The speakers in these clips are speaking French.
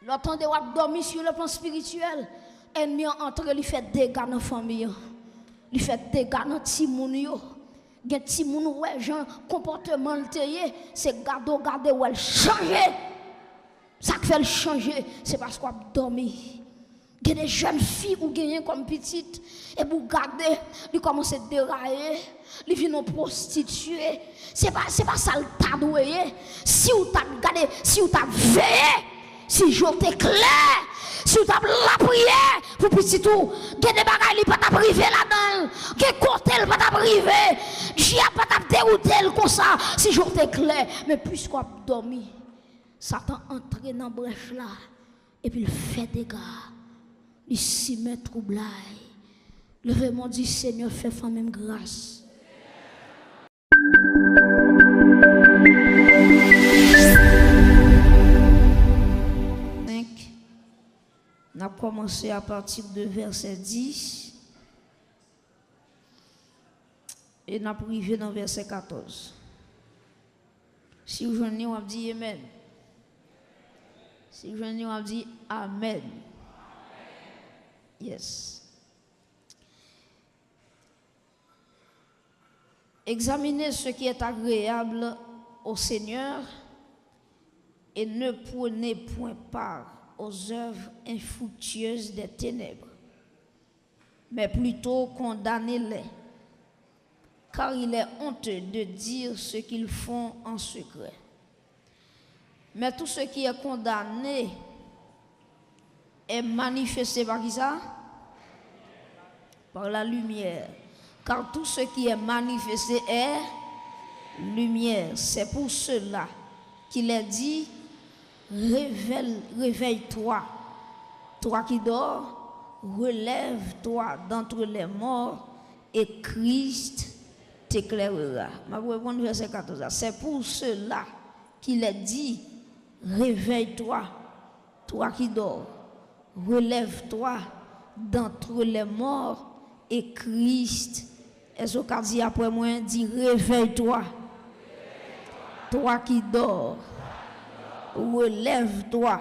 L'entendez ou dormir sur le plan spirituel, ennemi entre lui fait dégâts dans la famille. Il fait dégâts dans ti moun yo. Gen ti moun ouais Jean comportement le teye, c'est garder ou elle changer. Ça fait le changer, c'est parce qu'on dormi. Il y a des jeunes filles ou gagner comme petite et vous gardez, ils commencent à dérailler, ils viennent prostituer. C'est pas ça le tadoué. Si vous t'as gardé, si vous t'as veillé, si je t'ai clair, si vous t'as la prière pour petit tout, il y a des bagages qui ne pas priver là-dedans, il y a des côtés qui ne pas priver, il n'y a pas dérouter comme ça, si je t'ai clair. Mais puisqu'on a dormi, Satan entre dans la brèche là et puis il fait des dégâts. Il s'y met trouble. Levez-moi du Seigneur, fait femme même grâce. On a commencé à partir de verset 10 et on a privé dans verset 14. Si vous venez, on va dire Amen. Si vous venez, on va dire Amen. Yes. Examinez ce qui est agréable au Seigneur et ne prenez point part aux œuvres infructueuses des ténèbres, mais plutôt condamnez-les, car il est honteux de dire ce qu'ils font en secret. Mais tout ce qui est condamné est manifesté par qui ça? Par la lumière. Car tout ce qui est manifesté est lumière. C'est pour cela qu'il est dit, réveille-toi, toi qui dors, relève-toi d'entre les morts et Christ t'éclairera. Je vais répondre verset 14. C'est pour cela qu'il est dit, réveille-toi, toi qui dors. Relève-toi d'entre les morts et Christ. Est-ce qu'on dit après moi, dit réveille-toi, toi qui dors, relève-toi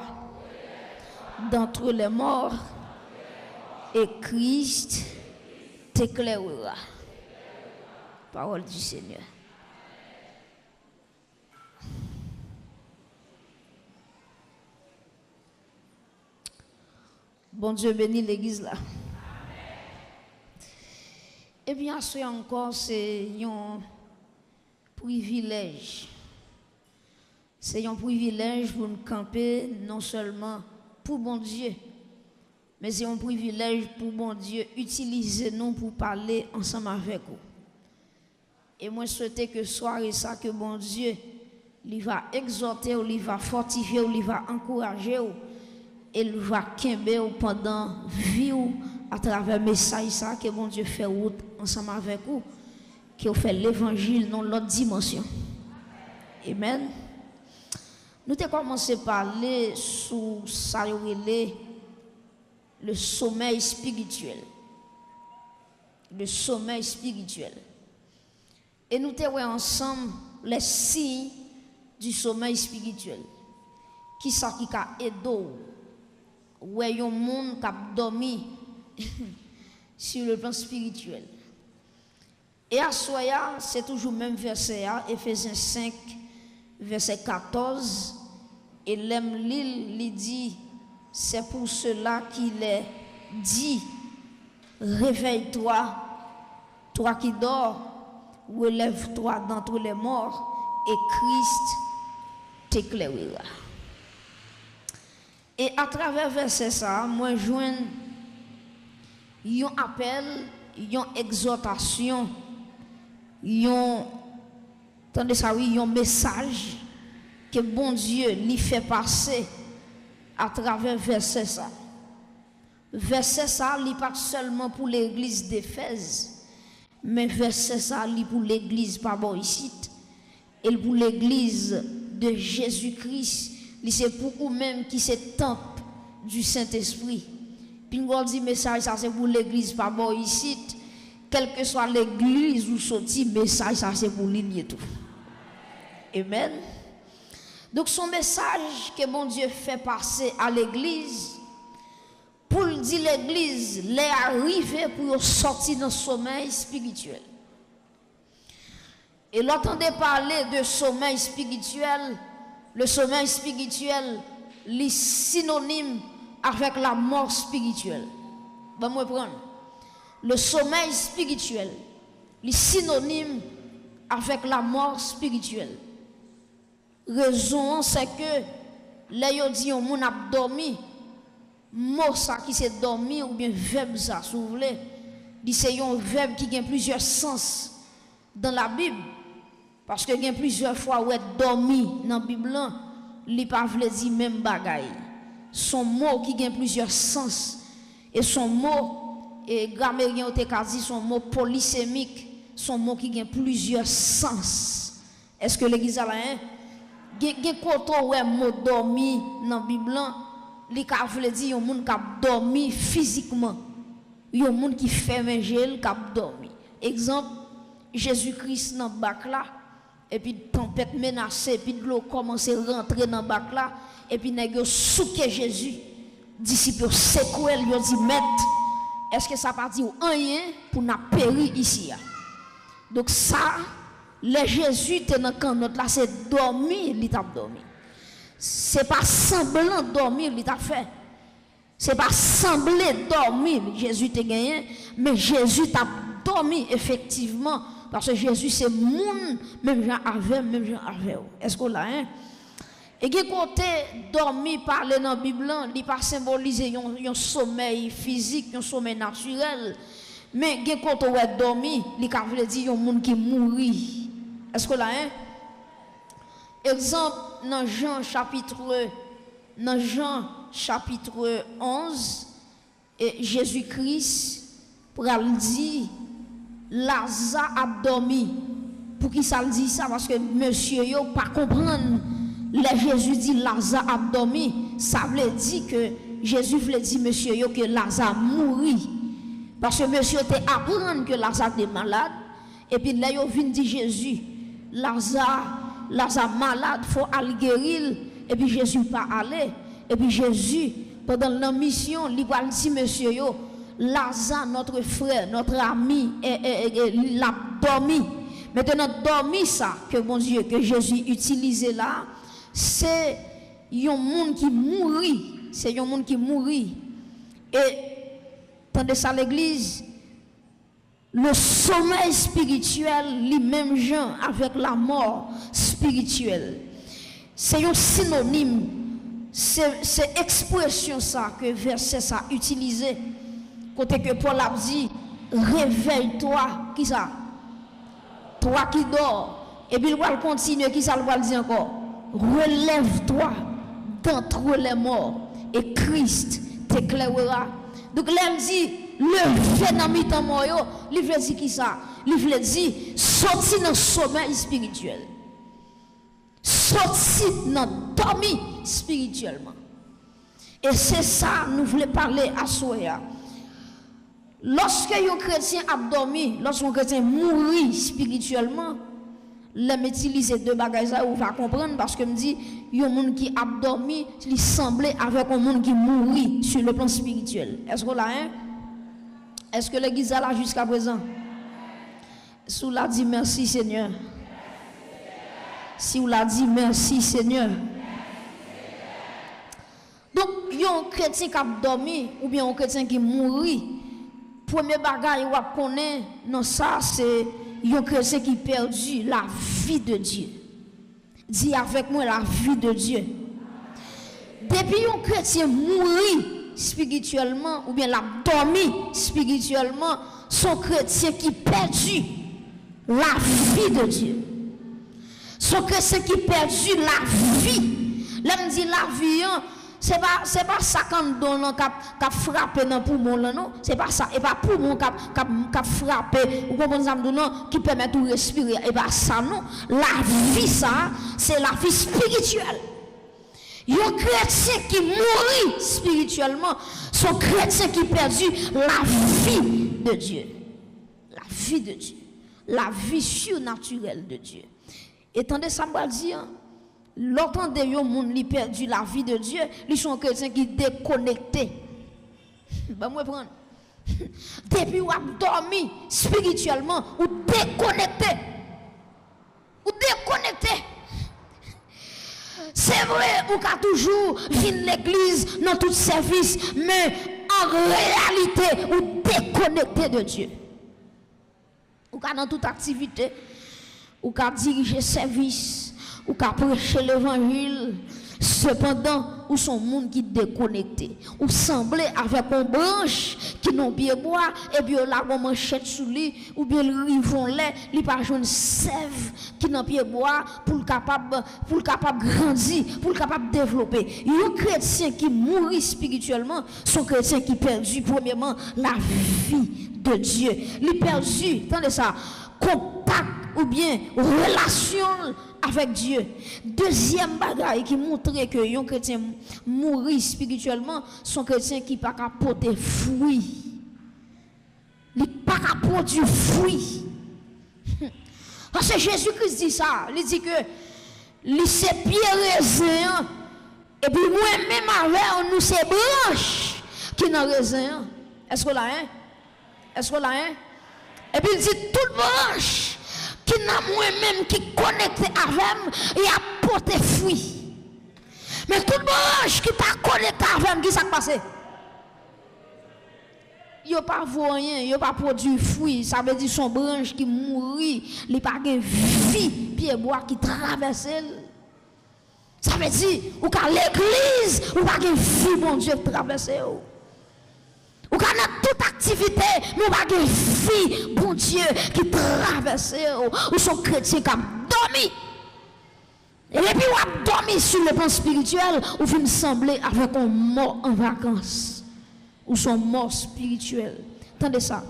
d'entre les morts et Christ t'éclairera. Parole du Seigneur. Bon Dieu bénit l'église là. Et bien, ce encore, c'est un privilège. C'est un privilège pour nous camper, non seulement pour bon Dieu, mais c'est un privilège pour bon Dieu utiliser nous pour parler ensemble avec vous. Et moi, je souhaite que soirée ça, que bon Dieu, il va exhorter, il va fortifier, il va encourager, il va quimber pendant vie à travers le message ça, que bon Dieu fait route ensemble avec vous, que vous fait l'évangile dans l'autre dimension. Amen. Nous avons commencé à parler sur ça, le sommeil spirituel. Le sommeil spirituel. Et nous avons ensemble les signes du sommeil spirituel. Qui ça qui a aidé ou est un monde qui a dormi sur le plan spirituel. Et à Soya, c'est toujours le même verset, Ephésiens 5, verset 14. Et l'homme il dit, c'est pour cela qu'il est dit, réveille-toi, toi qui dors, relève-toi d'entre les morts, et Christ t'éclairera. Et à travers verset ça, moi je joins un appel, une exhortation, un message que bon Dieu lui fait passer à travers verset ça. Verset ça, il pas seulement pour l'église d'Éphèse, mais verset ça, il pour l'église par ici, et pour l'église de Jésus-Christ. C'est pour vous-même qui c'est temple du Saint-Esprit. Puis on dit message ça c'est pour l'église pas bon ici. Quelle que soit l'église où sorti message ça c'est pour ligner tout. Amen. Donc son message que bon Dieu fait passer à l'église, pour dire l'église, les arriver pour sortir dans le sommeil spirituel. Et l'entendez parler de sommeil spirituel, le sommeil spirituel, est synonyme avec la mort spirituelle. Bon, moi prendre. Le sommeil spirituel, est synonyme avec la mort spirituelle. Raison, c'est que les gens disent qu'on a dormi, mot ça qui s'est dormi ou bien verbe ça, si vous voulez, c'est un verbe qui a plusieurs sens dans la Bible. Parce que il y a plusieurs fois où être dormi dans la Bible, il ne pas dire même bagaille. Son mot qui a plusieurs sens. Et son mot, et grammairien dit son mot polysémique, son mot qui a plusieurs sens. Est-ce que l'église a là? Il y a un mot dormi dans la Bible, il veut dire un monde qui a dormi physiquement. Il y a un monde qui fait un gel qui a dormi. Exemple, Jésus-Christ dans le bac là. Et puis tempête menacée, et puis de l'eau commence à rentrer dans le bac là, et puis nèg yo souke Jésus, disciples secoué, ils ont dit maître, est-ce que ça pas dit rien pour n'a périr ici? Donc ça, le Jésus était dans le camp là, c'est dormir, il t'a dormi. C'est pas semblant dormir, il t'a fait. C'est pas sembler dormir, Jésus t'a gagné, mais Jésus t'a dormi effectivement. Parce que Jésus, c'est moun, même gens avec, même gens avec. Est-ce qu'on l'a, hein? Et qui côté dormir, parler dans la Bible, il pas symboliser un sommeil physique, un sommeil naturel. Mais qui côté dormir, il veut dire un monde qui mourit. Est-ce qu'on l'a, hein? Exemple, dans Jean chapitre 11, et Jésus-Christ, pour le dire, Lazare a dormi. Pour qui ça le dit ça? Parce que monsieur yo pas comprendre. Le Jésus dit Lazare a dormi. Ça veut dire que Jésus voulait dire monsieur yo que Lazare mourit. Parce que monsieur te apprendre que Lazare est malade. Et puis là yo vient dire Jésus Lazare malade, faut aller guérir. Et puis Jésus pas aller. Et puis Jésus pendant la mission, il va dire monsieur yo Lazare, notre frère, notre ami, il a dormi. Maintenant, dormi ça, que bon Dieu, que Jésus utilisait là, c'est un monde qui mourit. C'est un monde qui mourit. Et, tandis ça l'église, le sommeil spirituel, les mêmes gens avec la mort spirituelle. C'est un synonyme, c'est expression ça, que verset ça utilisé. Côté que Paul a dit, réveille-toi, qui ça? Toi qui dors. Et puis il va continuer, qui ça le va dire encore? Relève-toi d'entre les morts et Christ t'éclairera. Donc là, il dit, levez dans mi-temps mort, il veut dire qui ça? Il veut dire, sorti dans le sommeil spirituel. Sorti dans le dormi spirituellement. Et c'est ça, nous voulons parler à Soya. Lorsque un chrétien a dormi, lorsqu'un chrétien mourit spirituellement, l'homme utilise deux bagages ça, vous va comprendre parce que me dit, il y a un monde qui a dormi, il semblait avec un monde qui mourit sur le plan spirituel. Est-ce que là, hein? Est-ce que l'église est là jusqu'à présent? Si vous l'a dit merci Seigneur. Si vous l'a dit merci Seigneur. Donc, il y a un chrétien qui a dormi ou bien un chrétien qui mourit. Premier bagage qu'on connaît, non ça c'est un chrétien qui perdu la vie de Dieu. Dis avec moi la vie de Dieu. Depuis un chrétien mourit spirituellement ou bien l'a dormi spirituellement, son chrétien qui perdu la vie de Dieu. Son chrétien qui perdu la vie. L'homme dit la vie, hein, c'est pas ça qu'on donne qui frappé dans poumon là non, c'est pas ça et pas poumon qui frappé ou comme ça non qui permet de respirer et pas ça non, la vie ça c'est la vie spirituelle. Un chrétien qui mourit spirituellement, son chrétien qui perdu la vie de Dieu. La vie de Dieu, la vie surnaturelle de Dieu. Et tandis ça me dire L'autant de yon moun li perdu la vie de Dieu, ils sont chrétiens qui déconnectés. Ben moi prendre. Depuis ou a dormi spirituellement ou déconnecté. Ou déconnecté. C'est vrai, ou ka toujours venir l'église dans tout service, mais en réalité, ou déconnecté de Dieu. Ou ka dans toute activité, ou ka diriger service, ou ka prêcher l'évangile. Cependant, ou son monde qui déconnecté, ou semblé avec une branche qui n'ont pied bois, et bien là, on manchette sous lui, ou bien le rivon lait, il pas une sève qui n'ont pied bois pour le capable grandir, pour le capable développer. Un chrétien qui mourit spirituellement, son chrétien qui perdu premièrement la vie de Dieu. Il perdu, attendez ça, contact ou bien relation avec Dieu. Deuxième bagaille qui montre que un chrétien mourit spirituellement, son chrétien qui pas qu'à porter fruit. Il pas qu'à produire fruit. Parce que Jésus-Christ dit ça, il dit que il c'est pied raisin et puis moi-même avec nous c'est branche qui dans raisin. Est-ce que là hein? Est-ce que là hein? Et puis il dit toute branche qui n'a moi-même qui connecté avec et a porté fruit. Mais toute branche qui pas connecté avec qui ça passe? Yo pas rien, yo pas produit fruit, ça veut dire son branche qui mourit, il pas de vie, pied bois qui traverse. Ça veut dire ou qu'à l'église, ou pas de vie bon Dieu traverser. Ou qu'on a toute activité, mais pas de vie, bon Dieu, qui traverse, ou son chrétien qui a dormi. Et puis, ou a dormi sur le plan spirituel, ou vient sembler avec un mort en vacances, ou son mort spirituel. Attendez ça.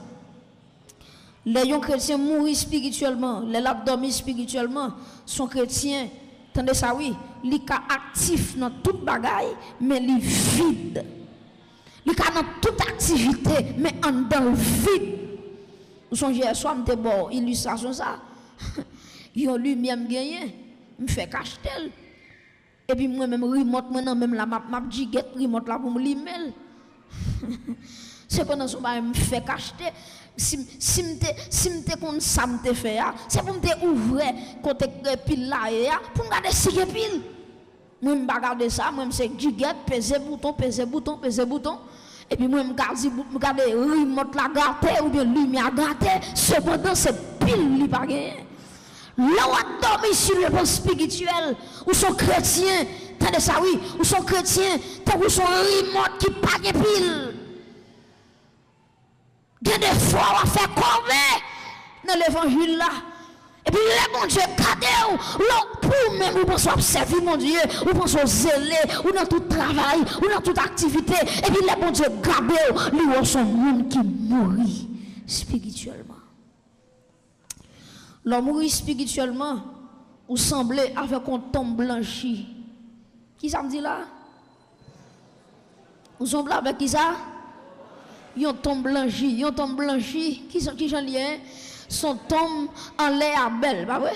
Les chrétiens mourir spirituellement, les l'a dormi spirituellement, son chrétien, attendez ça, oui, il est actif dans toute bagaille, mais il est vide. Il est dans toute activité, mais en dans le vide. Vous songez hier soir, je bon illustration ça. Ils ont lumière gagné, me fait cachetel. Et puis moi-même remote moi même la map jiget remote là pour me limer. C'est pendant ce moment me fait cacheter. Si m'te kon ça m'te fait c'est pour me ouvrir côté pile là pour regarder si que pile. Moi me regarder ça, moi c'est jiget peser bouton. Et puis moi me regarder remote la gâter ou bien lumière gâter. Cependant c'est pile li pas gagné. Là où a dormi sur le plan spirituel, ou son chrétien, t'as ça oui, ou son chrétien, t'as ou son remote qui pas de pile. Il y a des fois on fait comme dans l'évangile là. Et puis le bon Dieu cadeau, pour même ou pensez observer mon Dieu, ou pensez zéler, ou dans tout travail, ou dans toute activité, et puis le bon Dieu cadeau, lui son monde qui mourit spirituellement. L'homme mourit spirituellement ou semblait avec un tombe blanchi. Qui ça me dit là? Vous semblez avec qui ça? Yon tombe blanchi. Qui j'en lien? Son tombe en l'air belle, pas vrai?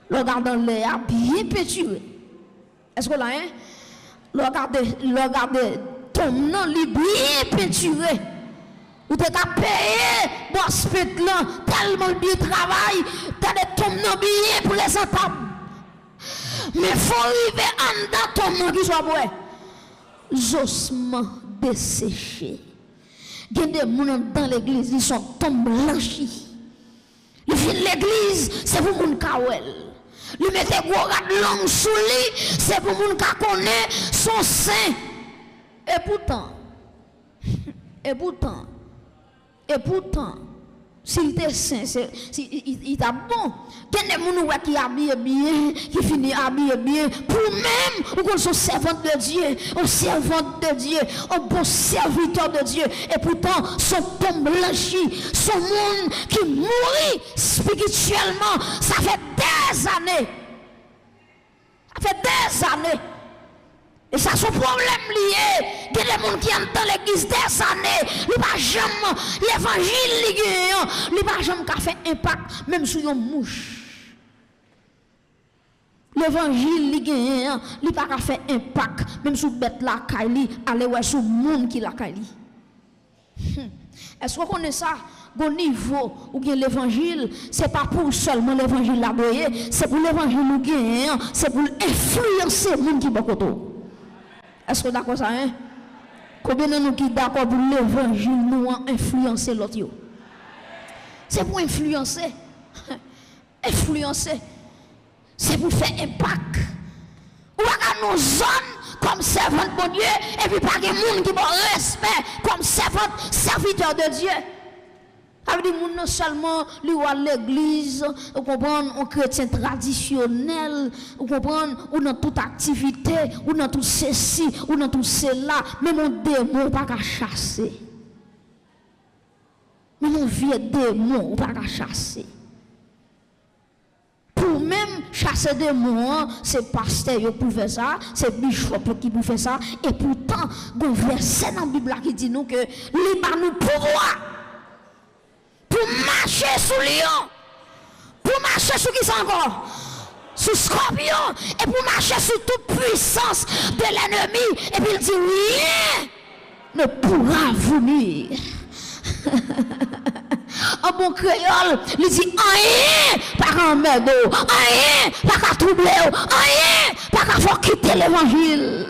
Le regarde en l'air bien péturé. Est-ce que là, hein? Le regarde tombe non li bien péturé. Ou t'es qu'à payer boss là tellement bien travail, t'as des tombes bien pour les entames. Mais faut arriver en dedans tombe qui soit bois. Jossement desséché. Il y a des gens dans l'église, ils sont tombes blanchis. Ils viennent l'église, c'est pour moun kawel. Ils mettent des gros rat long sous lui, c'est pour moun ka connaît son saint. Et pourtant, s'il était saint, il est bon. Il y a des gens qui habillent bien, qui finissent habillés bien. Pour même, ou qu'on soit servante de Dieu, un servante de Dieu, un bon serviteur de Dieu. Et pourtant, son tombe blanchi, son monde qui mourit spirituellement, ça fait des années. Ça fait des années. Et ça, son problème lié. Il y a des gens qui entendent l'église des années. Il n'y a pas jamais l'évangile. Il n'y a pas jamais fait impact, même sur une mouche. l'évangile li gagne, li pas faire impact même sous bête la kaili, aller ouais sous monde qui la kaili. Est-ce qu'on connaît ça? Bon niveau ou bien l'évangile, c'est pas pour seulement l'évangile la doyer, c'est pour l'évangile nous gagne, c'est pour influencer monde qui bokoto. Est-ce que d'accord ça hein? Combien de nous qui d'accord pour l'évangile nous influencer l'autre yo? C'est pour influencer. Influencer. C'est pour faire impact. Ou pas nous zone comme servante de Dieu et puis pas de monde qui a respect comme servante, serviteur de Dieu. Ça veut dire non seulement lui à l'église, vous comprenez, un chrétien traditionnel, vous comprenez, ou dans toute activité, ou dans tout ceci, ou dans tout cela, mais mon démon pas qu'à chasser. Mais mon vieux démon pas qu'à chasser. Pour même chasser des démons, c'est pasteur qui peut faire ça, c'est bishop qui peut faire ça, et pourtant, il y a un verset dans la Bible qui dit nous que il va nous pouvoir pour marcher sous lion, pour marcher sous qui sont encore, sous scorpion, et pour marcher sous toute puissance de l'ennemi, et puis il dit rien ne pourra vous nuire. En bon créole, il dit rien, pas qu'à emmerder, rien, pas qu'à troubler, rien, pas qu'à faire quitter l'évangile.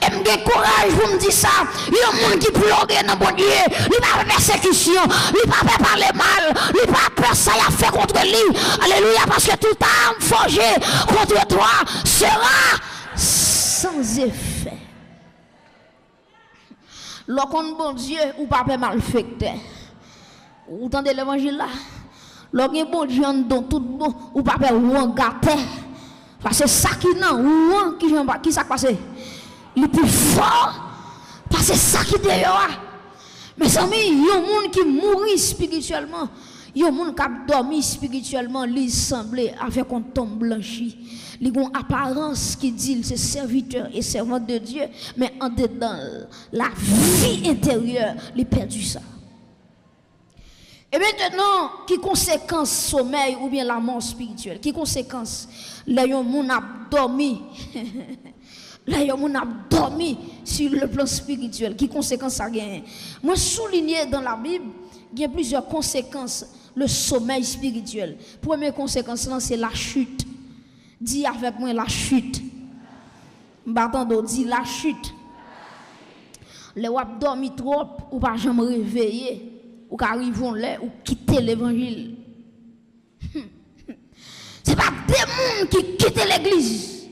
Et me donne courage pour me dire ça. Il y a un monde qui plonge dans mon Dieu. Il n'a pas persécution, il n'a pas parler mal, il n'a pas peur ça il a fait contre lui. Alléluia, parce que toute âme forgée contre toi sera sans effet. Lorsqu'on bon Dieu ou pas malfecté. Vous entendez l'évangile là? Lorsqu'on bon Dieu dans tout bon ou pas ou gâté. Parce que ça qui non ou qui ça passé. Il est plus fort parce que ça qui dehors. Mes amis, il y a un monde qui mourit spirituellement. Il y a un monde qui a dormi spirituellement, il semble avec un tombe blanchi. Il a une apparence qui dit c'est serviteur et servant de Dieu, mais en dedans, la vie intérieure, il a perdu ça. Et maintenant, qui conséquence sommeil ou bien la mort spirituelle? Qui conséquence? Là, il y a un monde qui a dormi. Là, il y a un monde qui a dormi sur le plan spirituel. Qui conséquence ça gagne? Moi, souligné dans la Bible, il y a plusieurs conséquences. Le sommeil spirituel. Première conséquence, c'est la chute. Dis avec moi la chute. M'attendons, dis la chute. Le wap dormi trop, ou pas jamais réveillé. Ou qu'arrivons là, ou quitter l'évangile. C'est pas des gens qui quittent l'église.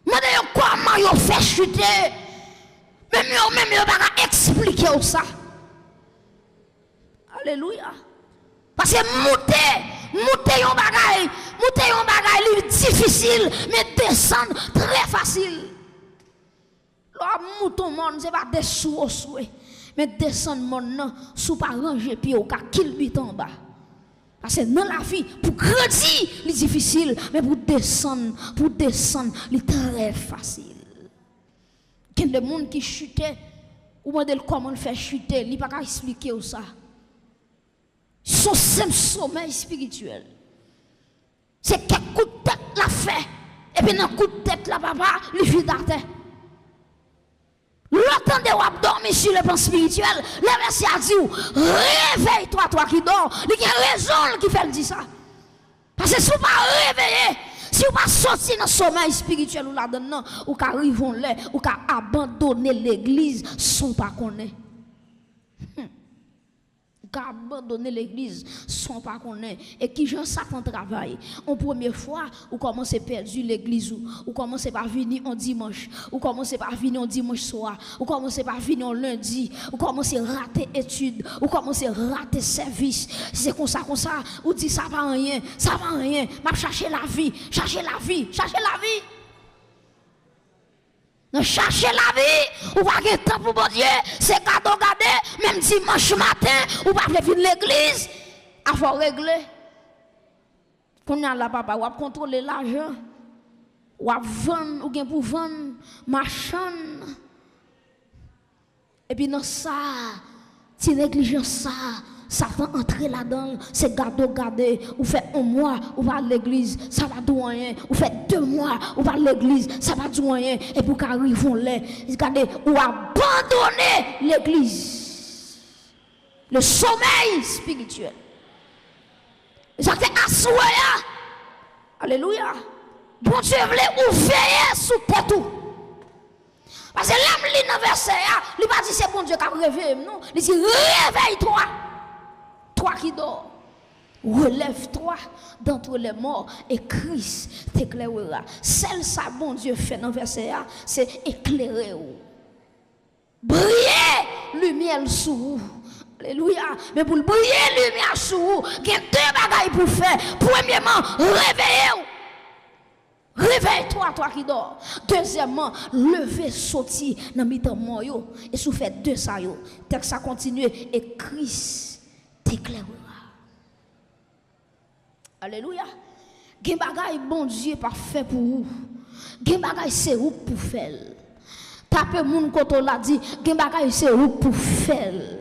Moi d'ailleurs, comment ils fait chuter? Même ils pas expliquer ça. Alléluia. Parce que monter un bagage difficile, mais descendre très facile. Là, mouton monde, c'est pas des sous au souhait. Mais descendre mon sous pas ranger pied au cas qu'il bit en bas. Parce que dans la vie, pour grandir, c'est difficile, mais pour descendre, c'est très facile. Il y a des gens qui chutent, ou comment faire chuter, il ne peut pas expliquer ça. Son simple sommeil spirituel. C'est quel coup de tête la fait, et puis dans coup de tête la papa, il vit à terre. L'autant de dormir sur le plan spirituel, le verset a dit, réveille-toi, toi qui dors. Il y a raison qui fait dire ça. Parce que si vous ne pas réveiller, si vous ne pas sortir dans le sommeil spirituel ou là-dedans, ou qu'arrivons là, ou qu'abandonner l'église, sans pas connaître. Abandonner l'église sans pas connaître et qui Jean Satan travaille en première fois ou commence à perdre l'église ou commence par venir en dimanche ou commence par venir en dimanche soir ou commence par venir en lundi ou commence à rater études ou commence à rater service c'est comme ça ou dit ça va rien m'a chercher la vie non, chercher la vie, ou pas de temps pour bon Dieu, c'est cadeau gardé, même dimanche matin, ou pas venir l'église, il faut régler. Quand on a la papa, ou contrôler l'argent, ou vendre, ou bien pour vendre, marchand. Et puis dans ça, si négligence Satan entre là-dedans, c'est garder, ou fait un mois, ou va à l'église, ça va tout rien, ou fait 2 mois, ou va à l'église, ça va tout rien, et pour qu'arrive on l'est, regardez, ou abandonner l'église. Le sommeil spirituel. Ça fait assoyer. Alléluia. Bon Dieu voulait ou veiller sous tête tout. Parce que l'homme lit dans le verset, il va dire c'est bon Dieu qui a réveillé, non? Il dit réveille-toi. Toi qui dors, relève-toi d'entre les morts et Christ t'éclairera. Celle ça, bon Dieu fait dans le verset A, c'est éclairer. Briller lumière sous vous. Alléluia. Mais pour briller lumière sous vous, il y a 2 bagailles pour faire. Premièrement, réveillez-vous. Réveille-toi, toi qui dors. Deuxièmement, levez, sortir dans mi-temps mort. Et si vous faites 2 ça, texte ça continue et Christ t'éclairera. Alléluia. Gen bagay bon Dieu pas fait pour vous. Gen bagay c'est vous pour faire. Tape moun koto la dit, gen bagay c'est vous pour faire.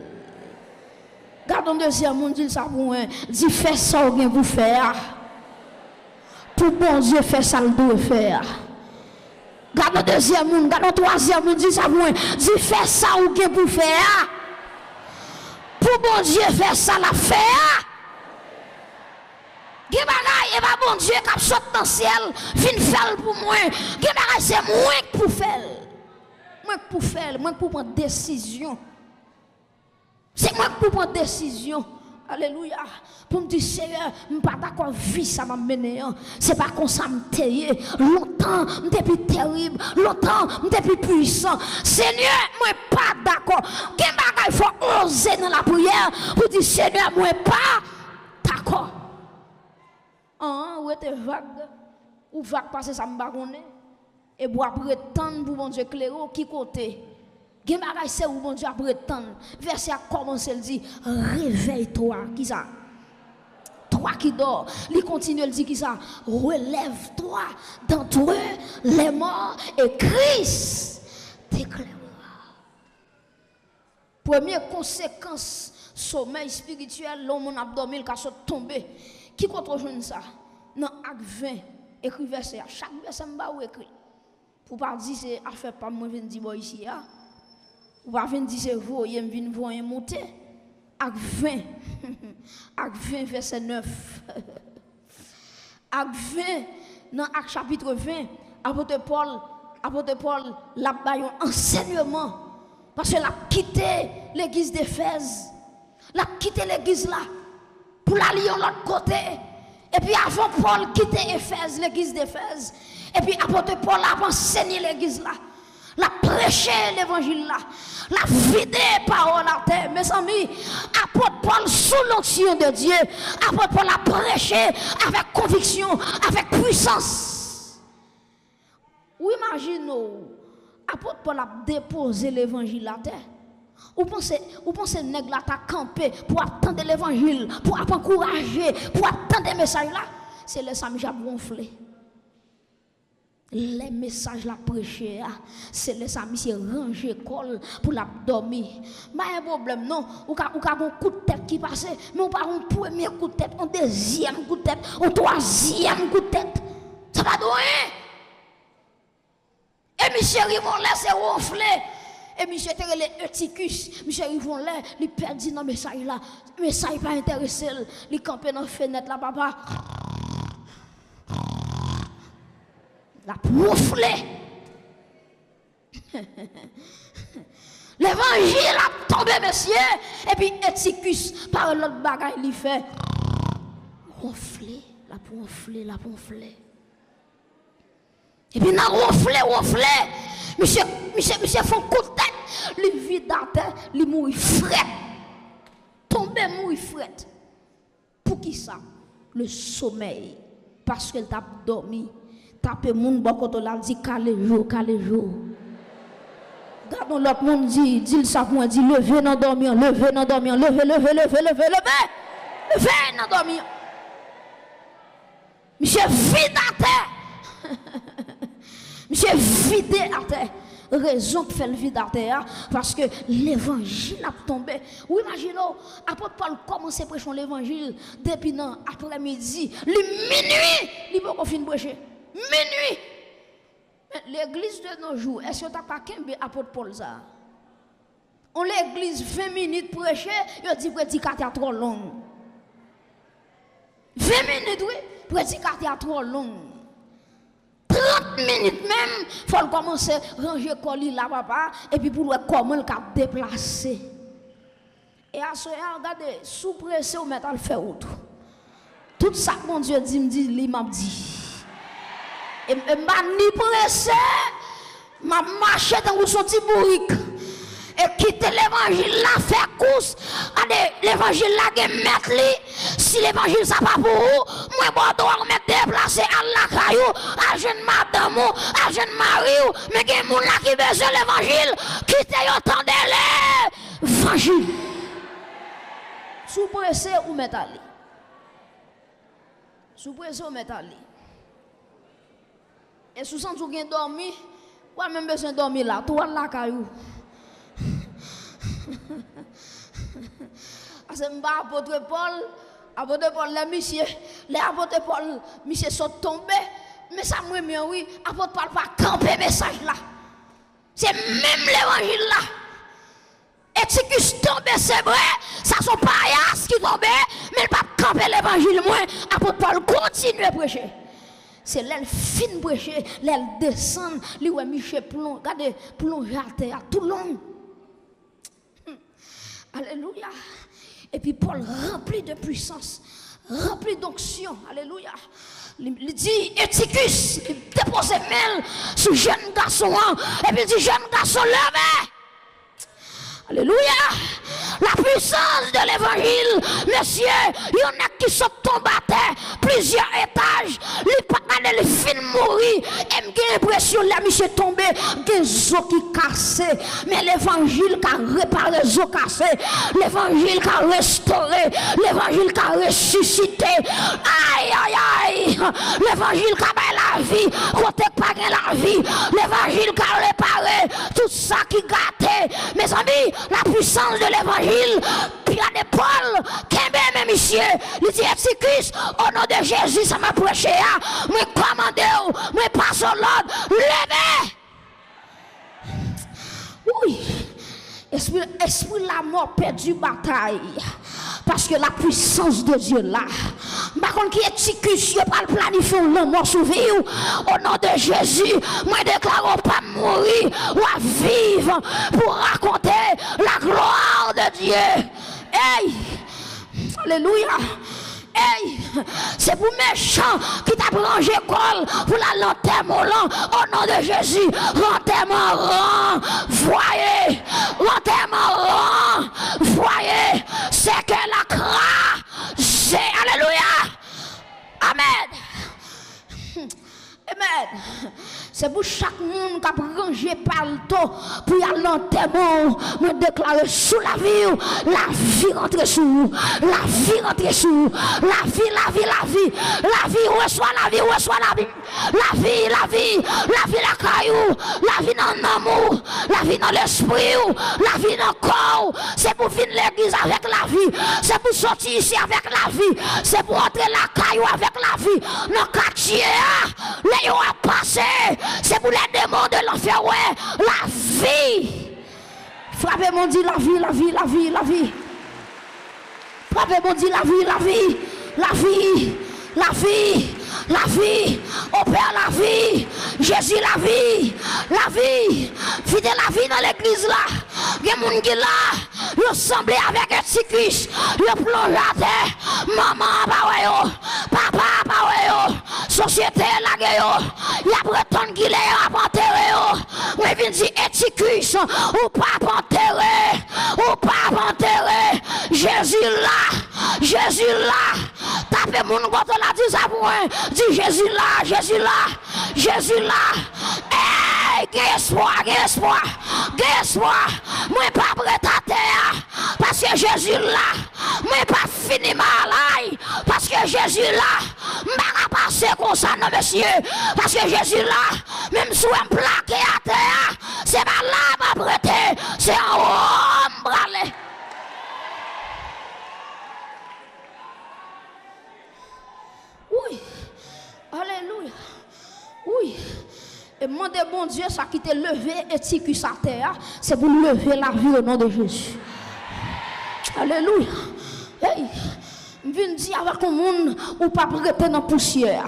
Gardons deuxième monde dit ça pour un, dit fais ça ou gen pour faire. Pour bon Dieu fait ça le doit faire. Gardons deuxième monde, gardons troisième monde dit ça pour un, dit fais ça ou gen pour faire. Pour bon Dieu faire ça la faire. Gen bagay et pas bon Dieu qui saute dans le ciel, vient faire pour moi. Gen bagay c'est moi pour faire. Moi pour faire, moi pour prendre décision. C'est moi pour prendre décision. Alléluia. Pour me dire Seigneur, je ne suis pas d'accord vie ça m'a mené. C'est pas comme ça me tailler. Longtemps, je suis plus terrible. Longtemps, je suis plus puissant. Seigneur, moi pas d'accord. Gen bagay il faut oser dans la prière pour dire Seigneur, moi pas d'accord. Ou était vague ou vague passer ça me bagonner et boire prétendre pour bon Dieu clairo qui côté gen bagay c'est où bon Dieu a prétendre verset a commencé il dit réveille-toi qui ça toi qui dors il continue il dit qui ça relève-toi d'entre les morts et Christ t'éclairera. Première conséquence sommeil spirituel l'homme a dormi il a tombé. Qui contre joindre ça? Dans acte 20, écrit verset. Chaque verset m'a écrit. Pour pas dire c'est affaire pas moi venir dire ici là. Ou pas venir dire c'est vous, y venir voir monter. Acte 20. Acte 20 verset 9. Acte 20 dans acte chapitre 20, apôtre Paul l'a baillé un enseignement parce qu'il a quitté l'église d'Éphèse. L'a quitté l'église là. Pour aller de l'autre côté. Et puis avant Paul quitter Éphèse, l'église d'Éphèse. Et puis apôtre Paul a enseigné l'église là. La prêché l'évangile là. La vidé parole à terre. Mes amis, apôtre Paul sous l'onction de Dieu. Apôtre Paul a prêché avec conviction, avec puissance. Ou imaginez, apôtre Paul a déposé l'évangile à terre. Ou pensez nèg la ta camper pour attendre l'évangile, pour encourager, pour attendre des messages là, c'est les samedi à gonfler. Les messages la prêcher, c'est les amis c'est ranger col pour la dormir. Pas un problème non, ou ka un coup de tête qui passe, mais on pas un premier coup de tête, un deuxième coup de tête, un troisième coup de tête. Ça va donner. Et Michel Rivon laisse ronfler. Et Michel Terele Eutychus, Michel Rivon là, il perdit dans le message là. Le message pas intéressé, il campait dans la fenêtre là, papa. La ronfler. L'évangile a tombé, monsieur. Et puis Eutychus, par l'autre bagaille, il fait ronfler, la ronfler. Et puis, dans ronfler. Monsieur fait un coup de tête. Il vide à terre, il mourit fret. Tomber, mourir fret. Pour qui ça? Le sommeil. Parce qu'elle t'a dormi. Tape moun quand on l'a dit calé jour. Gardons l'autre monde dit ça pour dit levez dans dormir, levez dans dormir. Monsieur vide à terre. Monsieur vidé à terre. raison qui fait le vide à terre, parce que l'évangile a tombé. Ou imaginez, apôtre Paul commence à prêcher l'évangile depuis après-midi, minuit, il peut finir de prêcher. Minuit. L'église de nos jours, est-ce que tu n'as pas qu'un apôtre Paul ça? On l'église 20 minutes prêcher, il dit prédicateur trop long. 20 minutes, oui, prédicateur trop long. 30 minutes même, il faut commencer à ranger le colis là, papa, et puis pour voir comment il a déplacé. Et à ce moment, regardez, sous pressé, on met à le faire autre. Tout ça, mon Dieu dit, il m'a dit. Et je ni pressé, je marché dans son petit bourrique. Et quitter l'évangile là, faire course. L'évangile là, mettre si l'évangile ça pas pour vous, moi, je dois me déplacer à la caillou, à jeune madame, à jeune mari, mais il y a des gens là qui besoin de l'évangile, quitter autant de l'évangile. Sous pressé ou métalli. Sous pressé ou métalli. Et sous sens où vous dormi, ou même besoin de dormir là, tout la caillou. C'est un apôtre Paul, les apôtres Paul, monsieur sont tombés, mais ça me dit oui, apôtre Paul pas camper message là. C'est même l'évangile là. Éticus tombé, c'est vrai, ça sont paillasses qui tombent, mais pas camper l'évangile moi, apôtre Paul continue à prêcher. C'est l'aile fin prêcher, l'aile descend, lui ouais Michel plomb, regardez, plomb à terre tout long. Alléluia. Et puis Paul rempli de puissance, rempli d'onction. Alléluia. Il dit Éticus, il dépose mail sur jeune garçon. Et puis il dit jeune garçon, levez. Alléluia. La puissance de l'évangile, messieurs, il y en a qui sont tombés à terre, plusieurs étages, les films mourir, et j'ai l'impression là, monsieur tombé, des os qui cassés, mais l'évangile qui a réparé les os cassés, l'évangile qui a restauré, l'évangile qui a ressuscité, aïe aïe aïe, l'évangile qui a fait la vie, côté pas la vie, l'évangile qui a réparé tout ça qui gâté, mes amis, la puissance de l'évangile. Pierre de Paul, Kembe, mes messieurs, il dit Éticus, au nom de Jésus, ça m'a prêché, moi commandé, moi passe l'ordre, levez. Oui, esprit la mort perdu bataille. Parce que la puissance de Dieu là, par contre, qui est Éticus, je pas planifier la mort sur vie. Au nom de Jésus, moi déclare pas mourir ou à vivre pour raconter la gloire de Dieu. Hey! Alléluia! Hey, c'est pour méchants qui t'a rangé l'école pour la l'enterrement au nom de Jésus. L'enterrement voyez, l'enterrement voyez, c'est que la croix, c'est alléluia. Amen. Amen. C'est pour chaque monde qui a rangé par le dos pour y aller l'enterrement, me déclarer sous la vie rentre sous vous, la vie rentre sous vous, la vie, reçoit la vie, la caillou, la vie dans l'amour, la vie dans l'esprit, la vie dans le corps, c'est pour finir l'église avec la vie, c'est pour sortir ici avec la vie, c'est pour entrer la caillou avec la vie, dans le quartier, les gens à passer. C'est pour les démons de l'enfer, ouais, la vie. Frappez mon Dieu, la vie. Frappez mon Dieu, la vie. Opère la vie. Jésus, la vie. Fidèle la vie dans l'église là. Il y a des gens qui là, ils semblent avec un Éticus, ils plongent à terre. Maman, papa, société la gueule. Il y a prétend qu'il est enterré. Mais il dit Éticus, ou pas enterré. Jésus là. Tapez mon côté là, dit ça pour moi. Dis Jésus là. Hey, espoir. Moi pas prêt à terre. Parce que Jésus là. Moi pas fini malade. Parce que Jésus là. M'a passé comme ça, non monsieur. Parce que Jésus là. Même si on plaqué à terre. C'est pas là m'a prêté, c'est en haut m'bralé. Oui. Alléluia. Oui. Et demandez bon Dieu, ça qui t'a levé et ticu sa terre, c'est pour lever la vie au nom de Jésus. Alléluia. Hey, je viens dire avec le monde, ou pas prêter dans la poussière.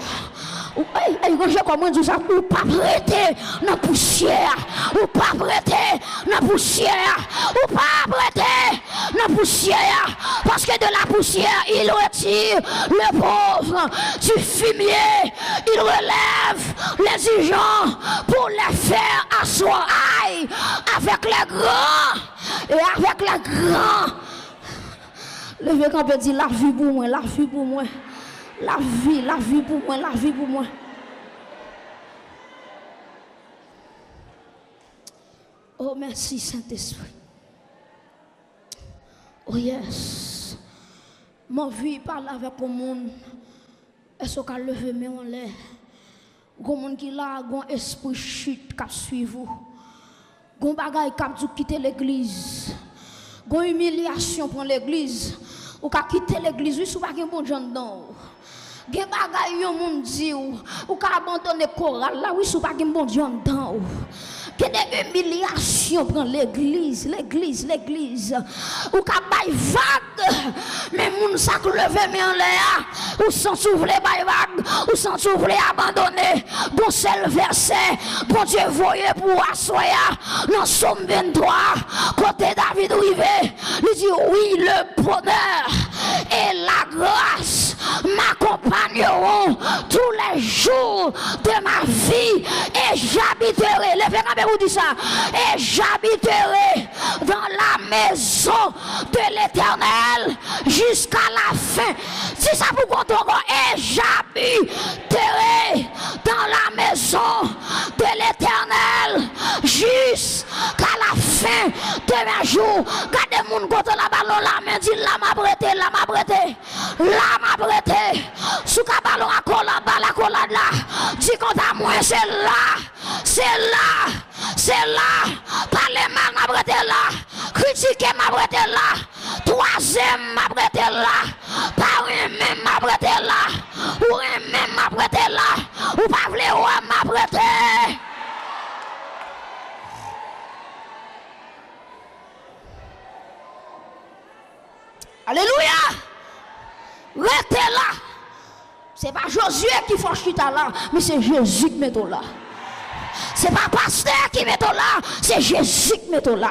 Hey, comment dire ça, ou pas prêter dans la poussière. Ou pas prêter dans la poussière. Ou pas prêter dans la poussière. Parce que de la poussière, il retire le pauvre du fumier. Il relève les gens pour les faire asseoir avec les grands. Et avec les grands. Le vieux campé dit la vie pour moi, la vie pour moi. La vie pour moi, la vie pour moi. Oh merci Saint-Esprit. Oh yes. Mon vie parle avec le monde. Est-ce qu'on a levé mes en l'air? Gon monde qui là, gon esprit chute qui suit vous. Gon bagay qui quitter l'église. Gon humiliation pour l'église. Ou ka quitter l'église, oui, sou pa gen bon jan dedans. Gen bagay yon moun di ou ka abandonner chorale là, oui, sou pa gen bon jan dedans. Que des humiliations prend l'église. Ou ka bay vague, mais moun sa levé mais en l'air, ou sans s'ouvrir bay vague, ou sans s'ouvrir abandonner. Bon seul verset, bon Dieu voyez pour assoya dans Somme 23, côté David rivé, il dit oui, le bonheur et la grâce m'accompagneront tous les jours de ma vie et j'habiterai. Le Verbe vous dit ça. Et j'habiterai dans la maison de l'Éternel jusqu'à la fin. Si ça vous compte encore, et j'habiterai dans la maison de l'Éternel jusqu'à la fin de mes jours. Gardez mon côté la ballon la main dit la m'a prêté, la m'a prêté, la m'a prêté. Sous ka ballon à la collade là. Dis quant à moi c'est là, c'est là. C'est là, parler mal m'a prêté là, critiquer m'a prêté là, troisième m'a prêté là, parler même m'a prêté là, ou même m'a prêté là, ou pas vle ou m'a prêté. Alléluia! Restez là. C'est pas Josué qui fait chita là, mais c'est Jésus qui met là. C'est pas pasteur qui met là, c'est Jésus qui met là.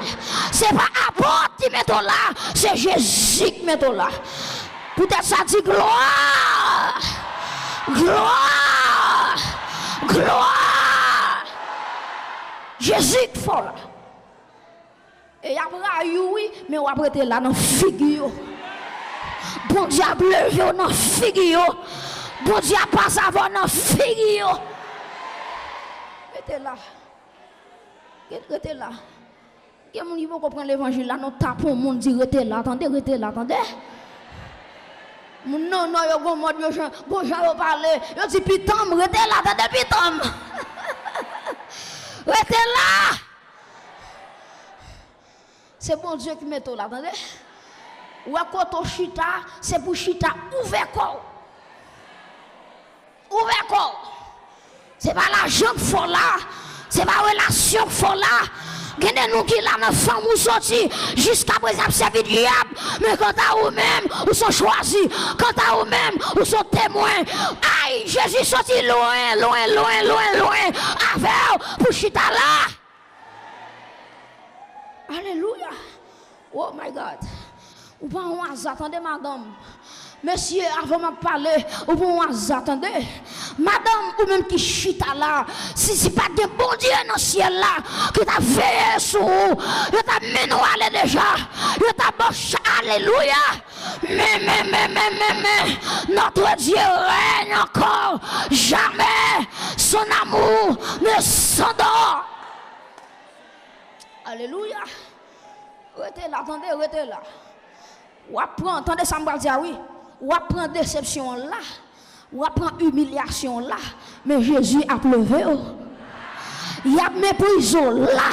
C'est pas apôtre qui met là, c'est Jésus qui met là. Peut-être ça dit gloire, gloire, gloire. Jésus qui fait là. Et après, oui, mais on va prêter là dans la figure. Bon diable levé dans la figure. Bon diable passe avant dans la figure. Restez là. Restez là. Quelqu'un qui veut comprendre l'évangile là, nous tapons le monde dit restez là, attendez, restez là, attendez. Non, non, yo bon mode, bon j'en parler. Yo dit pitom, restez là, attendez pitom. Restez là. C'est bon Dieu qui met tout là, attendez. Ou à côté chita, c'est pour chita ouvert corps. Ouvert corps. C'est pas l'argent qu'il faut là, c'est pas la relation qu'il faut là. Il y a nous qui là, nos femmes ou sorti jusqu'à présent servi diable. Mais quant à vous-même, vous sont choisis. Quant à vous-même, vous sont témoins. Aïe, Jésus sorti loin, loin, loin, loin, loin. Avec pour chita là. Alléluia. Oh my God. Ou pas un hasard, attendez madame. Monsieur, avant de parler, ou pas un hasard, attendez. Madame, ou même qui chita là, si c'est pas de bon Dieu dans le ciel là, qui t'a veillé sur vous, qui t'a mené à aller déjà, qui t'a boché, alléluia. Mais, notre Dieu règne encore, jamais son amour ne s'endort. Alléluia. Restez là, attendez, restez là. Ou apprend, attendez, ça me dire oui. Ou apprend déception là. Ou apprend humiliation là. Mais Jésus a pleuvé. Il y a méprisé là.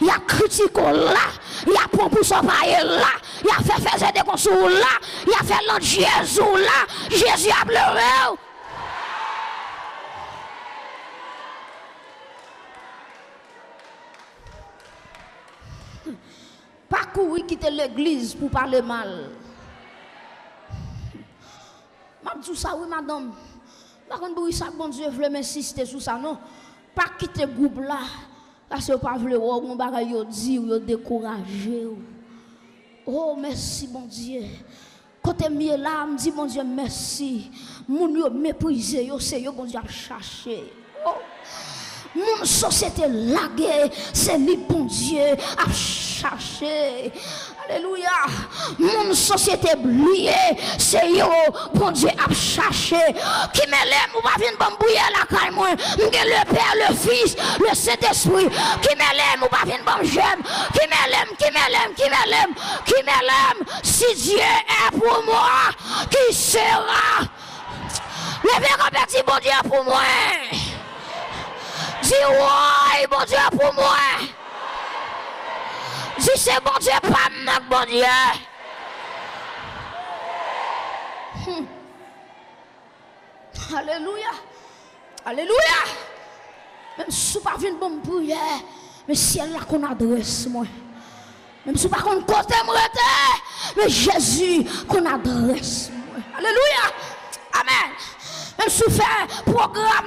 il a critiqué là, il a pris pour son paille là, il a fait faire des consoles là, il a fait l'autre Jésus là, Jésus a pleuré. Pas courir quitter l'église pour parler mal. Je dis ça, oui, madame. Par contre, pour ça, bon Dieu, veut m'insister sur ça, non. Pas quitter le groupe là. Parce que pas voulu, on va dire, on décourager. Oh, merci, bon Dieu. Quand tu es mis là, je dis, bon Dieu, merci. Moun yo méprisé, yo c'est yo, bon Dieu, a cherché. Oh. Mon société laguée, c'est lui, bon Dieu, a cherché. Alléluia. Mon société oubliée, c'est yo, bon Dieu, a cherché. Qui m'aime ou pas venir bambouiller la caille, moi. Le Père, le Fils, le Saint-Esprit. Qui m'aime ou pas venir bambouiller. Qui m'aime. Si Dieu est pour moi, qui sera? Le Père petit bon Dieu pour moi. Dis ouais, bon Dieu pour moi. Dis c'est bon Dieu pas mon bon Dieu. Alléluia. Alléluia. Même si vous n'avez pas une bonne prière, mais si elle là qu'on adresse moi. Même si vous n'avez pas une côté, mais Jésus qu'on adresse moi. Alléluia. Amen. Même si vous faites programme,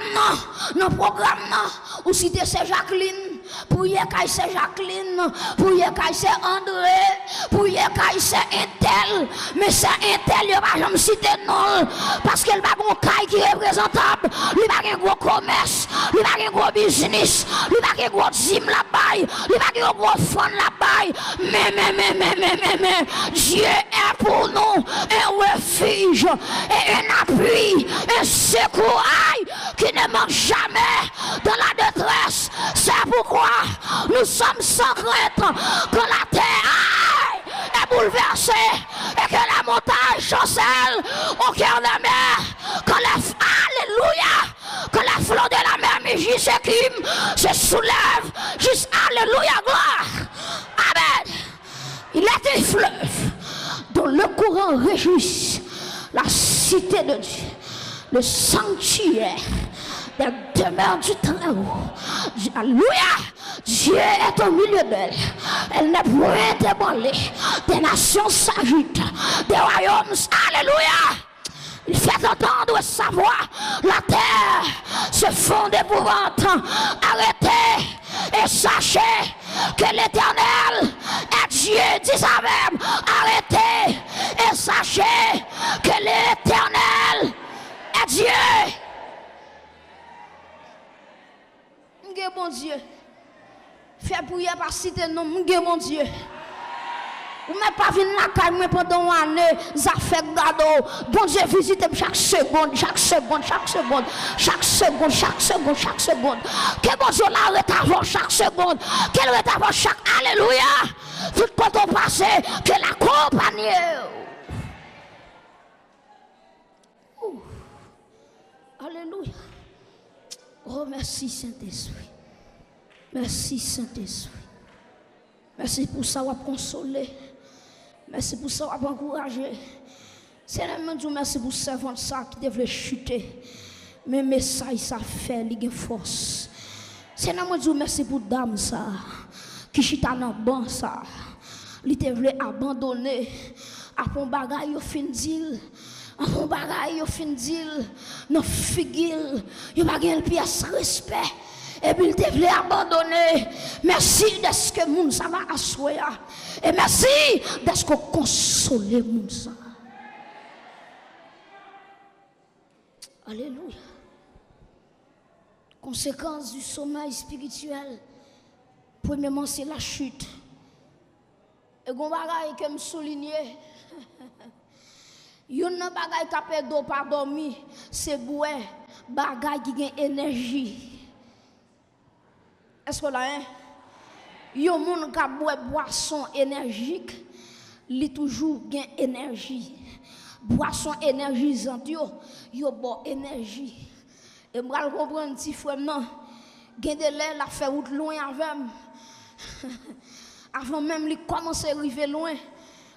ou si c'est Jacqueline, pour y c'est Jacqueline, pour y c'est André, pour y c'est Intel, mais c'est Intel, il ne va jamais citer non, parce qu'il va avoir un caille qui est représentable, il va avoir un gros commerce, il va avoir un gros business, il va avoir un gros gym là-bas, il va avoir un gros fond là-bas, mais, Dieu est pour nous un refuge et un appui, un secours qui ne manque jamais dans la détresse. C'est pourquoi nous sommes sans crainte quand la terre est bouleversée et que la montagne chancelle au cœur de la mer. Quand alléluia, quand la flot de la mer Mégisékim se soulève, juste alléluia, gloire. Amen. Il est un fleuve dont le courant réjouit la cité de Dieu, le sanctuaire, la demeure du Très-Haut. Alléluia! Dieu est au milieu d'elle. Elle n'est point ébranlée. Des nations s'agitent, des royaumes. Alléluia! Il fait entendre sa voix. La terre se fond d'épouvante. Arrêtez et sachez que l'Éternel est Dieu. Dis ça même. Arrêtez et sachez que l'Éternel est Dieu. Mon Dieu. Fais prière par citer non, mon Dieu. Ou même pas venir la caille pendant une année, ça fait gado. Bon Dieu visite chaque seconde. Que bon Dieu l'arrête avant chaque seconde. Qu'elle arrête avant chaque alléluia. Tout quand on passe, que l'accompagne. Alléluia. Oh merci Saint-Esprit. Merci Saint-Esprit. Merci pour ça, on va consoler. Merci pour ça, on va encourager. Seigneur, merci pour ça, qui devait chuter. Mais message, ça fait, il y a force. Seigneur, merci pour dame ça, qui chita dans le banc ça. Il devait abandonner. Après un bagage, il fin deal. Après un bagage, il fin deal. Non, figure, il n'y a pas de pièce respect. Et puis il devait abandonner. Merci de ce que moun ça va assoyer. Et merci de ce que consoler moun ça. Alléluia. Conséquence du sommeil spirituel. Premièrement, c'est la chute. Et gon bagay que me souligner. Yon nan bagay kapè do pa dormi, c'est boué, bagay qui gen énergie. Est-ce que là, hein? Yon moun ka boire boisson énergique, li toujours gen énergie. Boisson énergisante yo bon énergie. Et m'bral comprendre petit frère non, gen de lè la fait route loin avec. Avant même de commencer à arriver loin,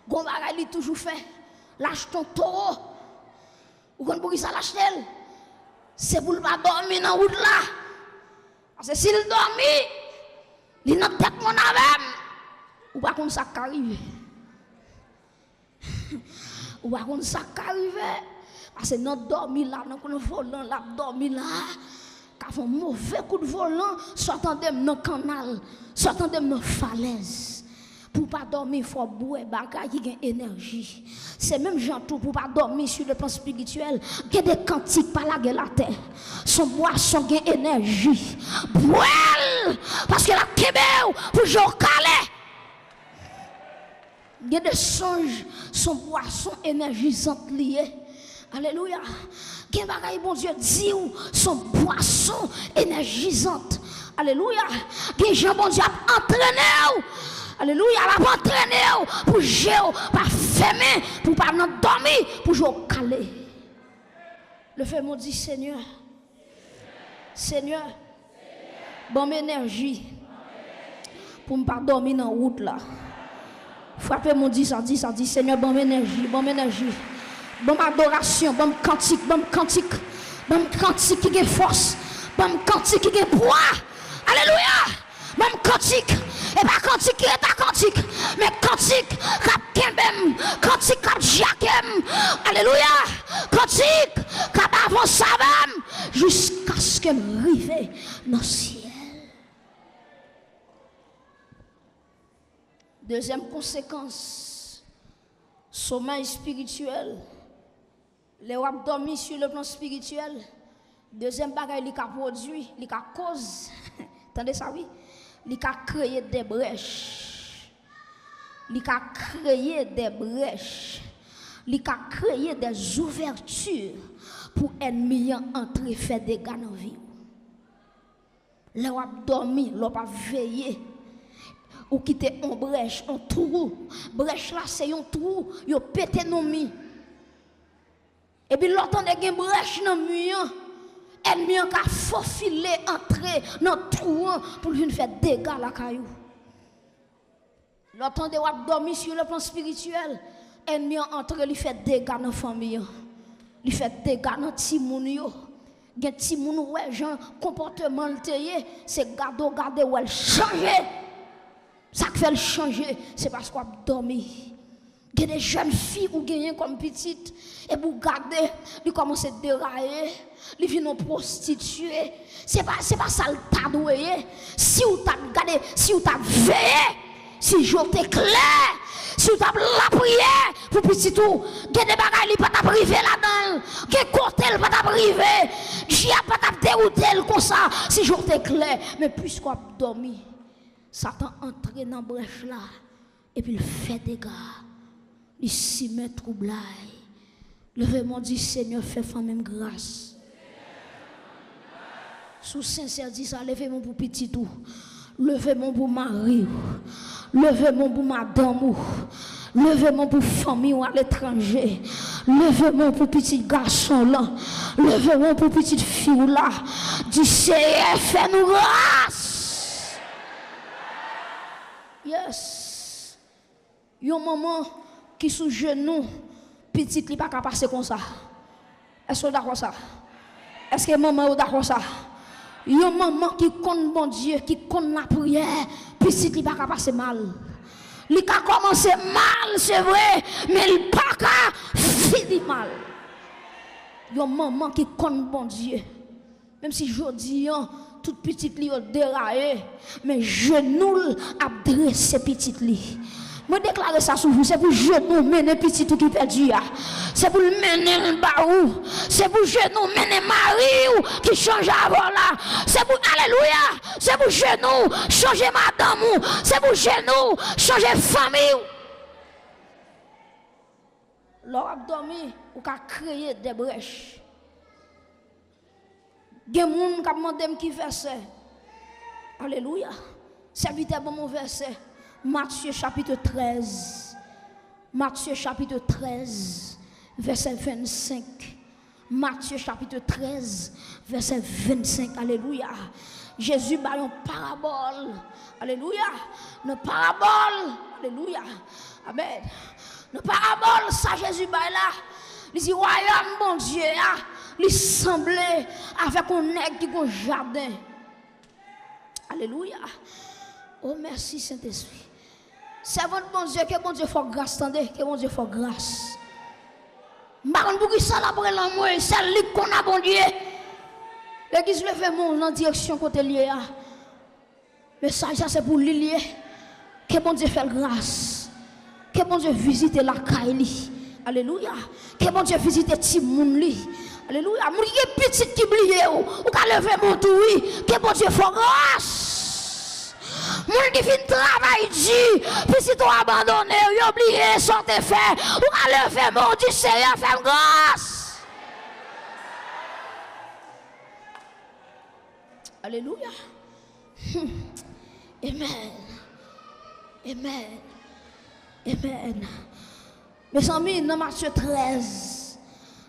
gon bagay li toujours fait. Lâche ton taureau. Ou quand pour ça lâche elle. C'est pour pas dormir dans route là. Parce que s'il dormit, il n'a tête mon avec. Ou pas comme ça qu'arrive. Ou pas comme ça qu'arrive. Parce que notre dormi là, notre volant là, dormi là. Qu'a fait un mauvais coup de volant, sortant de dans canal, sortant de dans falaise. Pour pas dormir, il faut boire bagay qui gagne énergie. C'est même gens tout pour pas dormir sur le plan spirituel. Il y a des cantiques par la terre. Son boisson gagne énergie. Boire parce que la kebeu pour jouer calé. Il y a des songes, son boisson énergisante liée. Alléluia. Il y a des bon Dieu dit son boisson énergisante. Alléluia. Il y a des gens bon Dieu entraîné. Alléluia, la va entraîner pour jouer, pas fermer, pour pas dormir, pour jouer calé. Le fait mon dit Seigneur, Seigneur, bonne énergie pour ne pas dormir dans la route là. Frappez mon dit ça dit Seigneur, bonne énergie, bonne adoration, bonne cantique qui a force, bonne cantique qui a poids. Alléluia. Même cantique, et pas cantique qui est ta cantique, mais cantique cap kembem, cantique cap jakem, alléluia, cantique cap avance avec jusqu'à ce que m'arrive dans le ciel. Deuxième conséquence, sommeil spirituel. Les wap dormi sur le plan spirituel. Deuxième bagage, il a produit, il a cause. Attendez ça, oui? Il a créé des brèches. Il a créé des brèches. Il a créé des ouvertures pour ennemis entrer faire des dégâts dans la vie. Là où dormi, là où veillé, ou quitter en brèche, en trou. Brèche là, c'est un trou, yo pété nos mi. Et puis l'autre on a une brèche dans le mur. Ennemi a faufilé entrer dans le trou pour lui faire des dégâts la caillou. L'autre on a dormi sur le plan spirituel. Ennemi a entré, lui fait des dégâts dans la famille. Lui fait des dégâts dans ti moun yo. Gen ti moun ouais gens comportement le c'est garder ou elle changer. Ça qui fait le changer, c'est parce qu'on a dormi. Il y a des jeunes filles ou gagné comme petites et pour garder, ils commencent à dérailler, ils viennent prostituer. C'est pas ça le tadoué. Si vous t'avez gardé, si vous t'avez veillé, si je t'ai clair, si vous t'avez la prière pour petit tout, il y a des bagages qui ne peuvent pas priver là-dedans, il y a des côtés qui ne peuvent pas priver, je n'ai pas dérouté comme ça, si je t'ai clair. Mais puisqu'on a dormi, Satan entre dans la brèche là, et puis il fait des dégâts. Il s'y met trouble. Levez-moi, dit Seigneur, fais femme grâce. Sous sincère, dit ça, levez-moi pour petit tout. Levez-moi pour mari. Levez-moi pour madame. Levez-moi pour famille ou à l'étranger. Levez-moi pour petit garçon là. Levez-moi pour petite fille là. Dit Seigneur, fais-nous grâce. Yes. Yon maman qui sous genou, petite li pas capable passer comme ça. Est-ce que d'accord ça? Est-ce que maman est d'accord ça? Yon maman qui connaît bon Dieu, qui connaît la prière, petite li pas capable passer mal. Li ka commencé mal, c'est vrai, mais il pas capable finir mal. Yon maman qui connaît bon Dieu. Même si je dis toute petite li déraillé, mais genou a dressé petite li. Je déclare ça sur vous, c'est pour genou mener petit tout qui perdu. C'est pour mener le baou. C'est pour genou mener mari qui change avant là. C'est pour, alléluia, c'est pour genou changer madame. C'est pour genou changer famille. L'homme dormi ou qu'a créé des brèches. Il y a des gens qui demandent qui verset. Alléluia. Serviteur bon mon verset. Matthieu chapitre 13. Matthieu chapitre 13, verset 25. Matthieu chapitre 13, verset 25. Alléluia. Jésus bat une parabole. Alléluia. Une parabole. Alléluia. Amen. Une parabole, ça Jésus bat là. Il dit, royaume, bon Dieu, il semblait avec un nègre qui a un jardin. Alléluia. Oh, merci Saint-Esprit. C'est votre bon Dieu, que bon Dieu faut grâce, attendez, que bon Dieu faut grâce. Baron pour qui ça là pour l'amour, c'est lui qu'on a bon Dieu. L'église le fait mon en direction côté lié. Mais ça c'est pour lier. Que bon Dieu fait grâce. Que bon Dieu visite la Kaili. Alléluia. Que bon Dieu visite Timoun li. Alléluia. Moun qui est petit qui brille ou ka lever mon tout oui. Que bon Dieu fait grâce. Moun qui fin travail dit, puis si tu abandonné, ou oublié son te fait, ou ka lever mon Dieu Seigneur fait grâce. Alléluia. Amen. Amen. Amen. Mes amis, dans Matthieu 13,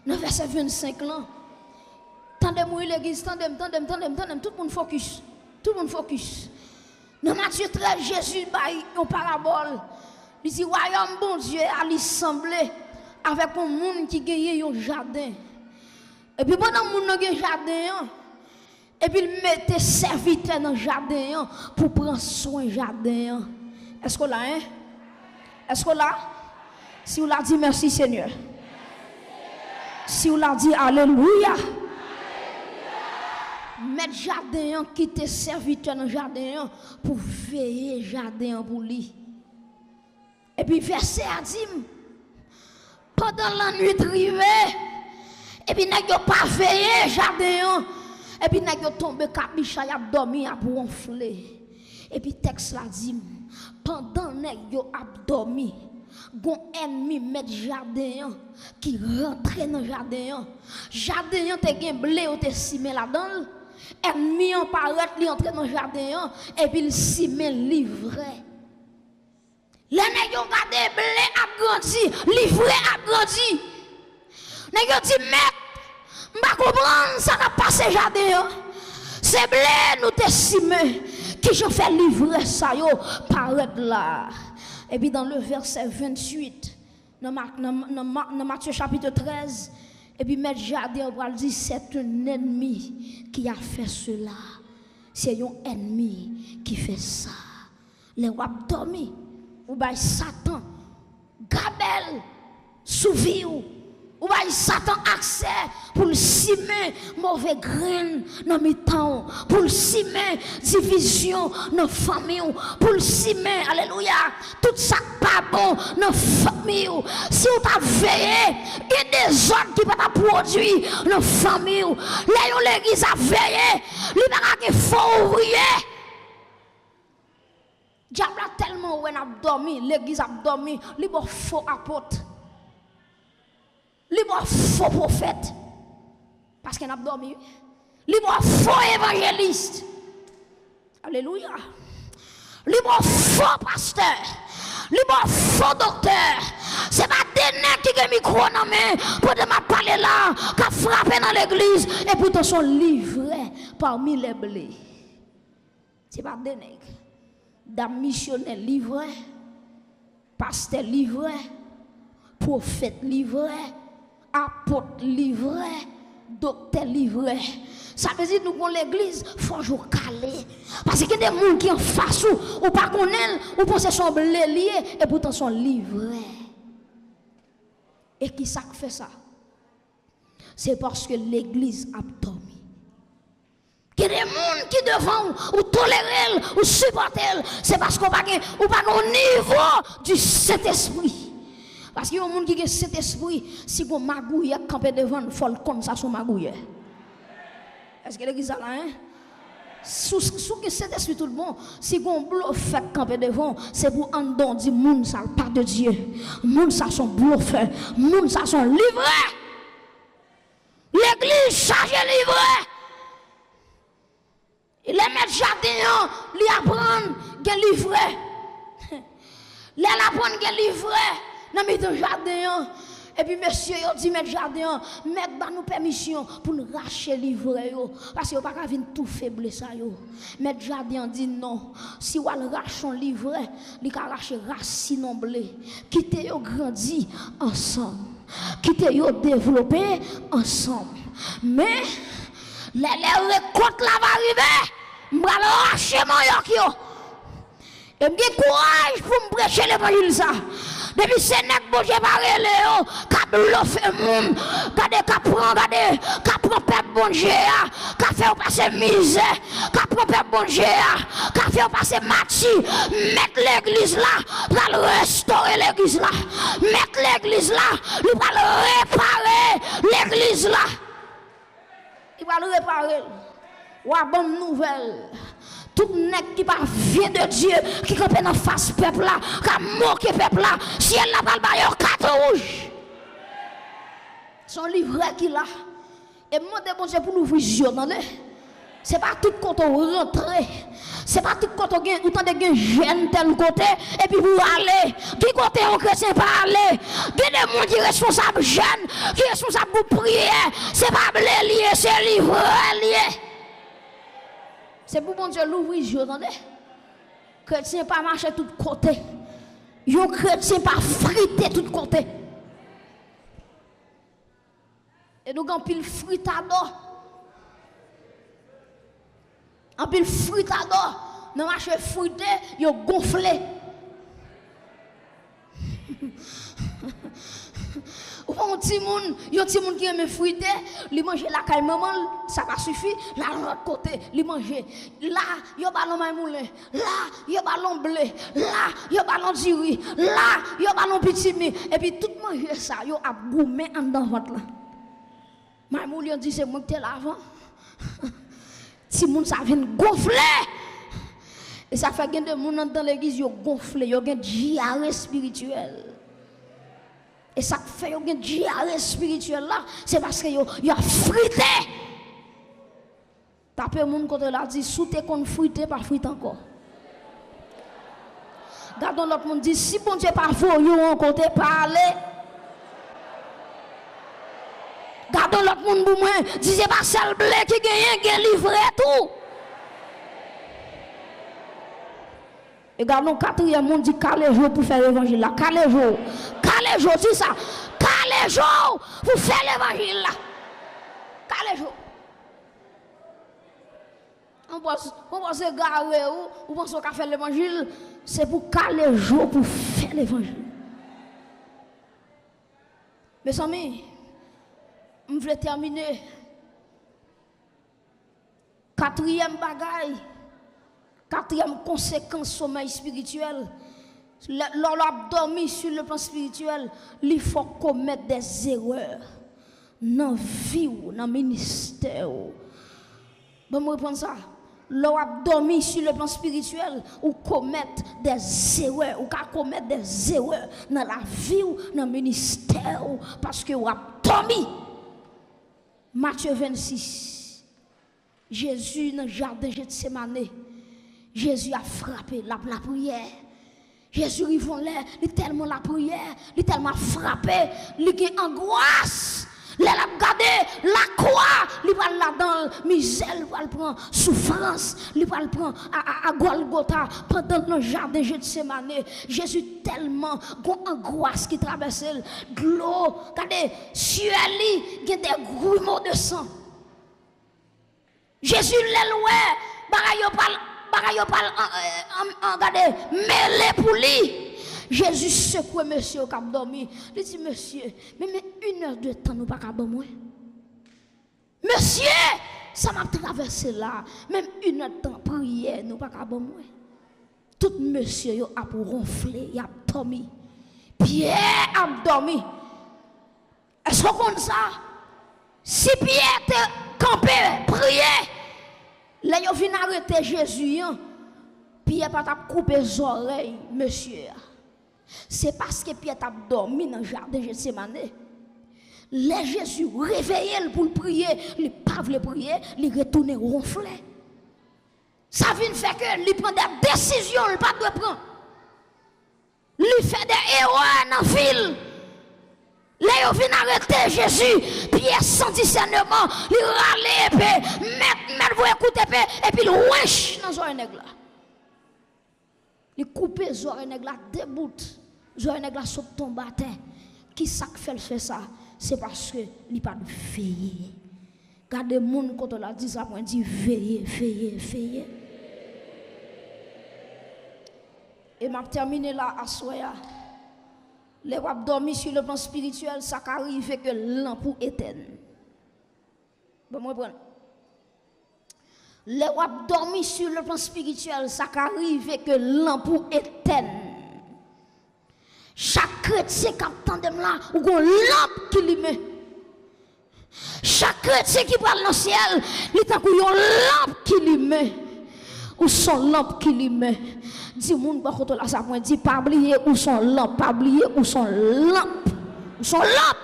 dans verset 25 là, tendez-moi l'église, tendez, tout le monde focus. Tout le monde focus. Dans Matthieu 13, Jésus baille une parabole. Il dit, royaume bon Dieu a l'assemblée avec un monde qui gagne un jardin. Et puis pendant que le monde a un jardin, et puis il mettait serviteur dans le jardin pour prendre soin du jardin. Est-ce qu'on l'a, hein? Est-ce qu'on l'a? Si vous l'a dit merci Seigneur. Si vous l'a dit alléluia. Mettre jardin, quitter serviteur dans le jardin pour veiller jardin pour lui. Et puis verset a dit, pendant la nuit arrivée, et puis n'a pas veillé jardin. Et puis, nous tombé cabicha, y a dormi, a gonflé. Et puis, texte la dit, pendant que nous avons dormi, gon ennemi met jardin qui rentre dans le jardin. Jardin te gen blé ou te simé là-dedans. Ennemi en paraît, li entre dans le jardin et puis il simé livré. Les nèg yo gade blé a grandi, livré a grandi. Nèg yo dit mec m'a comprendre ça n'a passé jardin. C'est blé nous te simé qui je fais livrer ça yo paraît là. Et puis dans le verset 28 dans Matthieu chapitre 13 et puis maître jardin va dire c'est un ennemi qui a fait cela. C'est un ennemi qui fait ça. Les wap dormi ou bay Satan gabel sous vie ou bay Satan accès pour le simer mauvais grain dans mes temps, pour le simer division dans famille, pour le simer alléluia tout ça pas bon dans famille. Si vous t'as veillé, il y a des autres qui peuvent produire dans famille. Là l'église a veillé, il pas que faux ouvrier. Diable a tellement où on a dormi, l'église a dormi, il y a faux apôtre. Il y a faux prophète. Parce qu'on a dormi. Il y a faux évangéliste. Alléluia. Il y a faux pasteur. Il y a faux docteur. C'est pas des nègres qui ont un micro dans la main pour me parler là, qui a frappé dans l'église et pourtant sont livrés parmi les blés. C'est pas des nègres. Des missionnaires livrés, pasteurs livrés, prophètes livrés, apôtres livrés, docteurs livrés. Ça veut dire que nous, dans l'église, il faut jouer calé. Parce qu'il y a des gens qui sont en face ou pas connaissent, ou pensent sont blés liés, et pourtant sont livrés. Et qui ça fait ça? C'est parce que l'église a dormi. Il y a des gens qui devant ou tolérer ou supporter, c'est parce qu'on n'a pas au niveau du Saint-Esprit. Parce qu'il y a des gens qui ont cet esprit, si on magouille à camper devant, il faut le connaître ça son magouille. Est-ce que l'église a là, hein? Sous cet esprit tout le monde, si on bluff fait camper devant, c'est pour en don du monde, ça pas de Dieu. Monde ça sont bluffés, monde ça sont livrés. L'église chargée livrée. Les mettre jardin, les apprendre, les livrer. Les apprendre, les livrer. Dans le jardin, Et puis monsieur yo dit mettre jardin, mettre ba nous permission pour nous racheter livret yo parce que pas ka venir tout faible ça yo. Mettre jardin dit non, si ou al rache livret, li ka rache racine en blé. Quitter yo grandi ensemble. Quitter yo développer ensemble. Mais les récoltes là va arriver, m'va racher mon yo. Et bien courage pour me prêcher l'évangile ça. Depuis c'est nèg bon Dieu parler yo, ka bluffé moun, ka prend peuple bon Dieu, ka fait passer misère, ka prend peuple bon Dieu, ka fait passer mati, mettre l'église là, pour restaurer l'église là. Mettre l'église là, il va réparer l'église là. Il va le réparer. Wa bonne nouvelle. Tout nèg qui pas vient de Dieu, qui campe dans face peuple là, qui moque peuple là, si elle n'a pas le bailleur carte rouge. Son livret qui là. Et moi de bon Dieu pour l'ouvrir yeux, attendez. C'est pas tout quand on rentre. C'est pas tout quand on gagne autant de gagne jeune tel côté et puis vous allez. Qui côté on chrétien pas aller. Des gens qui responsable jeune, qui responsable pour prier, c'est pas blé lié, c'est livret lié. C'est pour bon Dieu l'ouvrir les yeux, attendez. Chrétien pas marcher tout côté. Yon chrétien pas friter tout côté. Et nous avons pile fritado. En pile fritado. Nous marcher frité, yon gonflé. Ou un petit monde qui aime friter, il mange la caille maman, ça va suffire. Là de l'autre côté, il mange. Là, yo ballon maïmoulin. Là, yo ballon blé. Là, yo ballon diri. Là, yo ballon petit mi. Et puis tout manger ça, yo a goumé en dans ventre là. Maïmoulin dit c'est moi qui t'ai là avant. Si moun ça vient gonfler. Et ça fait que des moun dans l'église yo gonfler, yo gen diarrhée spirituelle. Et ça fait un diarrhée spirituelle là, c'est parce que yo a frité. Tapez moun côté là dit sous te kon frité pas frité encore. Gardons l'autre monde dit si bon Dieu pas faux yo on côté parler. Gardons l'autre monde pour moi dit c'est pas seul blé qui gagne livré tout. Et gardons quatrième monde dit calé jour pour faire l'évangile là, calé jour. Calé jour c'est ça. Calé jour pour faire l'évangile là. Calé jour. On pense garer ou pense qu'on faire l'évangile, c'est pour calé jour pour faire l'évangile. Mes amis, je voulais terminer. Quatrième bagaille. Quatrième conséquence sommeil spirituel. Lorsqu'on a dormi sur le plan spirituel, il faut commettre des erreurs dans la vie ou dans le ministère. Bon, je reprends ça. Lorsqu'on a dormi sur le plan spirituel, ou commettre des erreurs, ou commettre des erreurs dans la vie ou dans le ministère, parce que on a dormi. Matthieu 26. Jésus dans le jardin de Gethsémane. Jésus a frappé la prière. Jésus il est tellement la prière, il est tellement frappé, il est angoisse. Il a regardé la croix, il va là dans misère, il va le prendre souffrance, il va le prendre à Golgotha pendant le jardin de Gethsémane. Jésus tellement angoisse qui traverse l'eau, regardez, ciel il y a des grumeaux de sang. Jésus l'élève, bagaille parle mêlé pour lui. Jésus secoue monsieur qui a dormi. Il dit monsieur, mais 1 heure de temps nous pas qu'à dormir. Monsieur, ça m'a traversé là. Même 1 heure de temps prière nous pas qu'à dormir. Tout monsieur a pour ronfler, il a dormi. Pierre a dormi. Est-ce qu'on compte ça? Si Pierre te campé, prier. Là, il vient arrêter Jésus. Pierre pas couper les oreilles, monsieur. C'est parce que Pierre a dormi dans le jardin de Gethsémane. Les Jésus réveillé pour prier, il pas voulu prier, il retourne ronfler. Ça vient faire que il prend des décisions, il pas de prendre. Il fait des erreurs dans la ville. Les yo vient arrêter Jésus, pièce sans discernement, il râle épée, mettre vous écoutez épée, et puis il wesh dans un nègre là. Il coupe les oreilles nègre là, déboute, les oreilles nègre là saute tombe à terre. Qui ça fait ça? C'est parce que il pas de veiller. Gardez moun quand on a dit ça, moi dit veiller, veiller, veiller. Et m'a terminé là à soya. Les wap dormi sur le plan spirituel, ça arrive que l'ampoule éteint. Bon moi prendre. Les wap dormi sur le plan spirituel, ça arrive que l'ampoule éteint. Chaque chrétien qui attend là, ou une lampe qui lui met. Chaque chrétien qui parle dans le ciel, il y a une lampe qui lui met. Ou son lampe qui lui met. Dis moun ba koto la sa point dit pas oublier ou son lampe, pas oublier ou son lampe. Ou son lampe.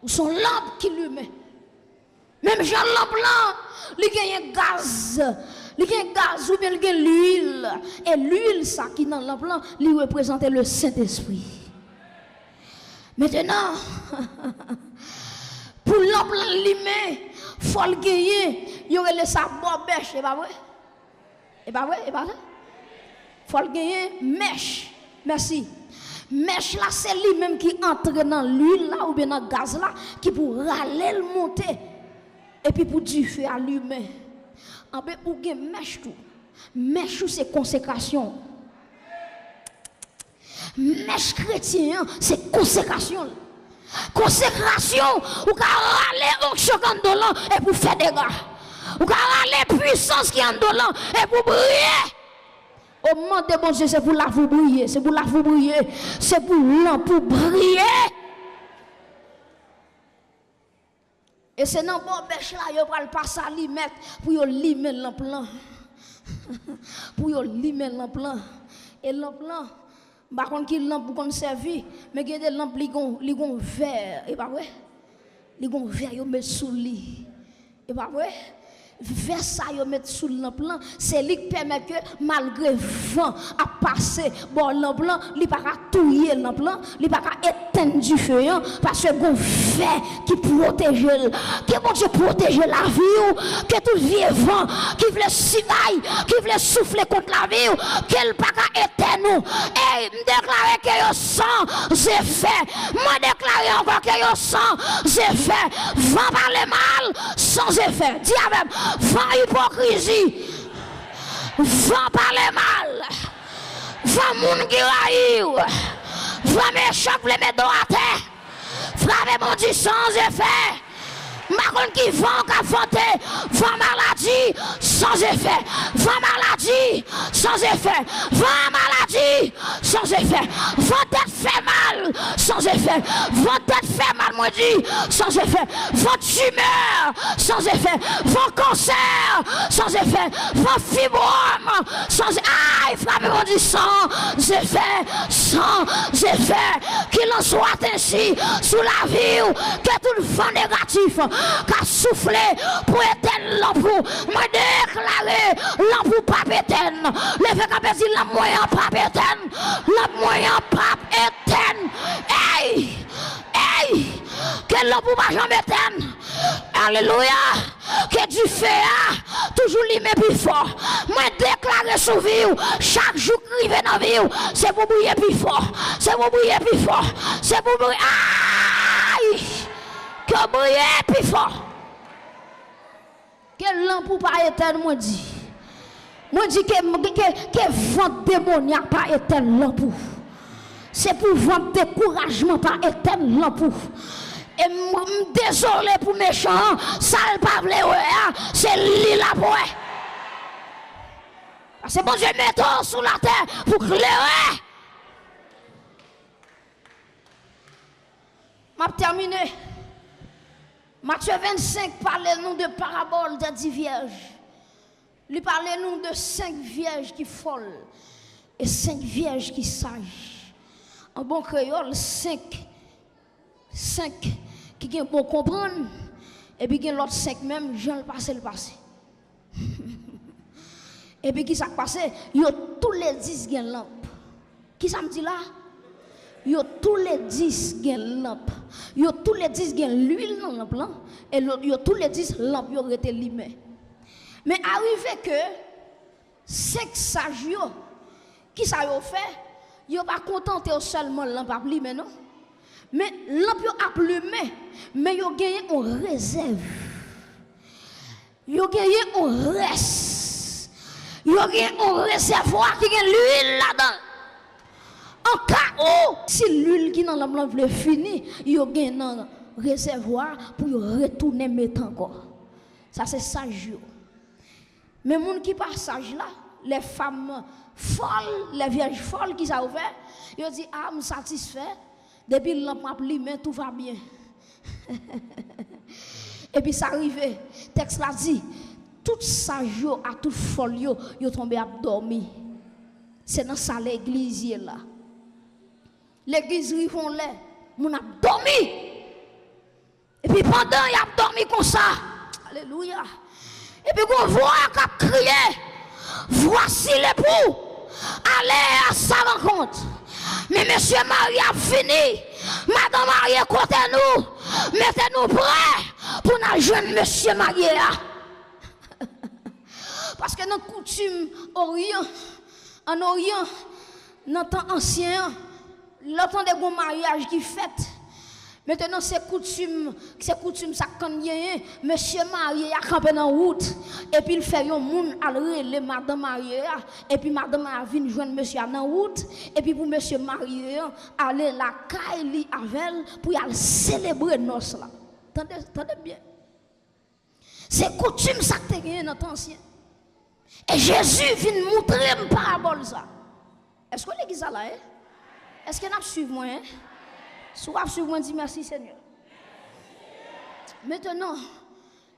Ou son lampe qui lui met. Même Jean lampe là, il gagne gaz. Il gagne gaz ou bien il gagne l'huile. Et l'huile ça qui dans lampe là, lui représente le Saint-Esprit. Maintenant pour lampe là lui met, faut le gagner, il y aurait sa bobèche, c'est pas vrai? Et pas vrai, et pas vrai? Faut le gagner mèche. Merci. Mèche là, c'est lui-même qui entre dans l'huile là ou bien dans le gaz là, qui pour râler le monter. Et puis pour du feu allumer. En fait, ou gen mèche tout. Mèche c'est consécration. Mèche chrétien, c'est consécration. Consécration, ou ka râler onction en dolant et pour faire des gars. Ou ka râler puissance qui en dolant et pour briller. Au moment de bon Dieu, c'est pour la vous briller, c'est pour la vous briller, c'est pour l'an pour briller. Et c'est dans bon bêche là, yo pral passer à li mettre pour yo limer lampe là. Pour yo limer lampe là. Et lampe là, par contre qui lampe pour qu'on servir, mais il y a des lampes li gon vert, et pas vrai? Li gon vert yo met sous lit. Et pas vrai? Vers ça yo mettre sous lampe là, c'est lui qui permet que malgré vent à passer bon lampe là, li pas ka touyer lampe là, li pas ka éteindre du feu parce que gon fer qui protège, que bon Dieu protège la vie, que tout vieux vent qui veut sivaille, qui veut souffler contre la vie, qu'elle pas ka éteindre. Et déclarer que yo sans effet, moi déclarer encore que yo sans effet, vent parler mal sans effet. Dis avec vent hypocrisie, vent parler mal, vent moun qui raïou, vent méchant pour les mettre à terre, frappe mon Dieu sans effet. Macron qui vend qu'à fanter, vend maladie sans effet, vend maladie sans effet, vend maladie sans effet, vend tête fait mal sans effet, vend tête fait mal, moi dit sans effet, vend tumeur sans effet, vend cancer sans effet, vend fibrome sans effet, aïe, frappez mon dit sans effet, qu'il en soit ainsi sous la vie, que tout le vent négatif qu'a soufflé pour éteindre l'ampoule. Moi déclaré l'ampoule pas éteindre. Le fait qu'a dit la moyen pas éteindre. La moyen pas éteindre. Hey! Hey! Que l'ampoule pas jamais éteindre. Alléluia! Que du feu toujours lui met plus fort. Moi déclaré sous vie chaque jour qui vient dans vie, c'est pour briller plus fort. C'est pour briller plus fort. C'est pour briller. Aïe! Que briller plus fort. Que l'ampoule pas éteindre, moi dit. Moi dit que vent démoniaque pas éteindre l'ampoule. C'est pour vent découragement pas éteindre l'ampoule. Et désolé pour méchant, ça ne pas vle c'est lui la boue. C'est bon Dieu mettons sous la terre pour clairer. M'a terminé. Matthieu 25 parle-nous de parabole de 10 vierges. Il parle-nous de 5 vierges qui folles et 5 vierges qui sages. En bon créole, 5 qui vont bon comprendre et puis l'autre 5 même, j'en le passé. Et puis qui s'est passé, yo tous les 10 gen lampe. Qui ça me dit là? Yo tous les 10 gen lampe. Yo tous les 10 gen l'huile dans lampe là et yo tous les 10 lampe yo rete limé. Mais arrivé que 5 sages yo qui ça yo fait, yo pas contenté seulement lampe a limé non. Mais lampe yo a plumé, mais yo gagné en réserve. Yo gagné en reste. Yo gagné en réservoir qui gagne l'huile là-dedans. En cas où, si l'huile qui dans la lampe est finie, il y a un réservoir pour retourner mettre encore. Ça c'est sage. Mais les gens qui pas sage là, les femmes folles, les vierges folles qui ça ouvert, ils disent ah, je suis satisfait. Depuis la lampe mais tout va bien. Et puis ça arrive, texte là dit, tout sage à tout folle yo tombé à dormir. C'est dans ça l'église là. L'église rivon là, mon a dormi. Et puis pendant il a dormi comme ça. Alléluia. Et puis qu'on voit qu'il a crié, voici l'époux, allez à sa rencontre. Mais monsieur Marie a fini. Madame Marie, côté-nous. Mettez-nous prêts pour nous joindre monsieur Marie. Parce que dans la coutume en Orient, dans le temps ancien, le temps de mariage qui fait. Maintenant, c'est coutume, ça quand monsieur marié a campé dans la route, et puis il fait un monde à le madame mariée, et puis madame mariée vient joindre monsieur dans la route, et puis pour monsieur marié, aller la caille avec pour aller célébrer noces là. Attendez bien. C'est coutume ça que tu as dans le temps ancien. Et Jésus vient montrer une parabole ça. Est-ce que l'église là est? Est-ce que vous suivez moi? Si vous suivez moi, dis merci Seigneur. Maintenant,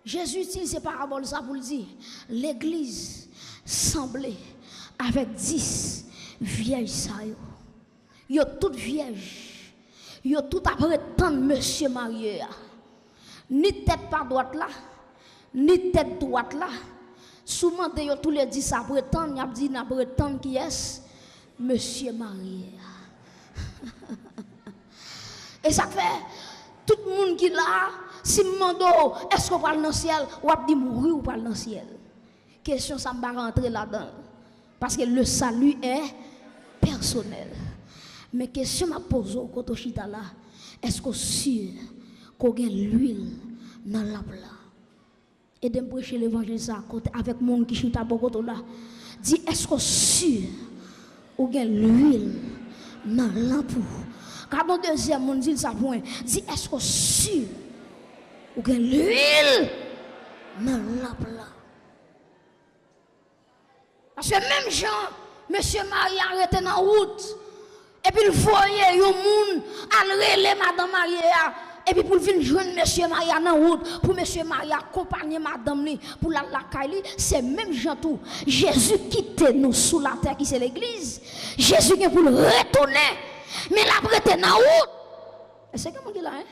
Jésus utilise ces paraboles ça pour dire l'église semblait avec 10 vieilles sailles. Ils sont toutes vierges. Ils sont toutes après tant de monsieur marié. Ni tête par droite là, ni tête droite là. Souvent, tous les 10 après tant, il y a dit après tant qui est monsieur marié. Et ça fait tout le monde qui est là, si je demande est-ce qu'on parle dans le ciel, ou dit mourir ou parle dans le ciel. Question, ça ne va pas rentrer là-dedans. Parce que le salut est personnel. Mais question m'a posée au côté chita là, est-ce qu'on est sûr qu'on a l'huile dans la lampe là? Et de prêcher l'évangile ça à côté avec le monde qui chita beaucoup là. Dis est-ce qu'on est sûr qu'on a l'huile dans la lampe? Quand mon deuxième monde dit ça point, dit est-ce qu'on est sûr ou que l'huile dans la lampe là? Parce que même Jean, monsieur Marie arrêté dans la route, et puis il voyait un monde aller madame Marie, et puis pour venir joindre monsieur Marie dans la route, pour monsieur Marie accompagner madame pour la caille, c'est même Jean tout. Jésus quitte nous sous la terre qui c'est l'église. Jésus vient pour le retourner. Mais la prête dans la route. Est-ce que vous dites là, hein?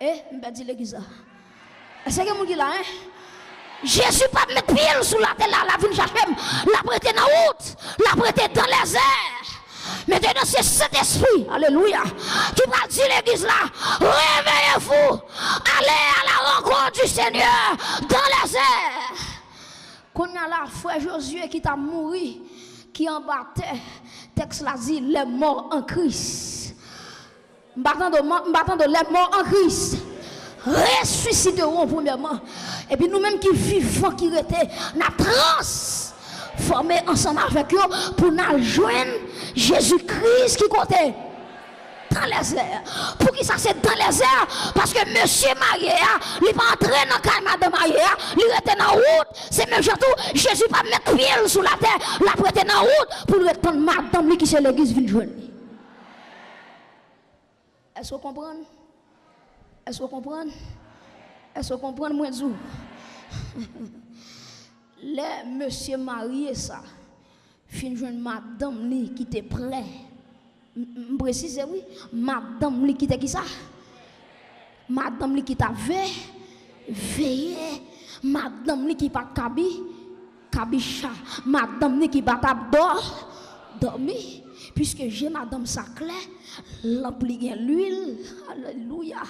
Eh, je vais dire l'église. Est-ce que vous dites là, hein? Jésus pas mettre pied sous la terre, la vie chercher, la prête dans la route, la prête dans les airs. Maintenant, c'est cet esprit, alléluia, qui va dire l'église là, réveillez-vous, allez à la rencontre du Seigneur dans les airs. Quand il y a la frère Josué qui t'a mouru, qui en battait, texte là dit les morts en Christ. M'battant de les morts en Christ. Ressusciteront premièrement. Et puis nous-mêmes qui vivons, qui étaient, nous transformés ensemble avec eux pour nous joindre Jésus-Christ qui comptait dans les airs. Pour qui ça c'est dans les airs? Parce que monsieur Maria, il n'est pas entré dans le calme de Maria, il était dans la route. C'est même surtout, Jésus pas mettre pied sur la terre, la prêter dans la route pour retourner madame qui c'est l'église vient joindre. Est-ce que vous comprenez? Est-ce que vous comprenez? Est-ce que vous comprenez moi du? Les monsieur marié ça, fin joindre madame qui était prêt. Je précise oui, madame qui était qui ça? Madame qui t'a veillé, madame qui pas kabicha, madame qui pas dormi. puisque j'ai madame Saclé, l'empli l'huile, alléluia.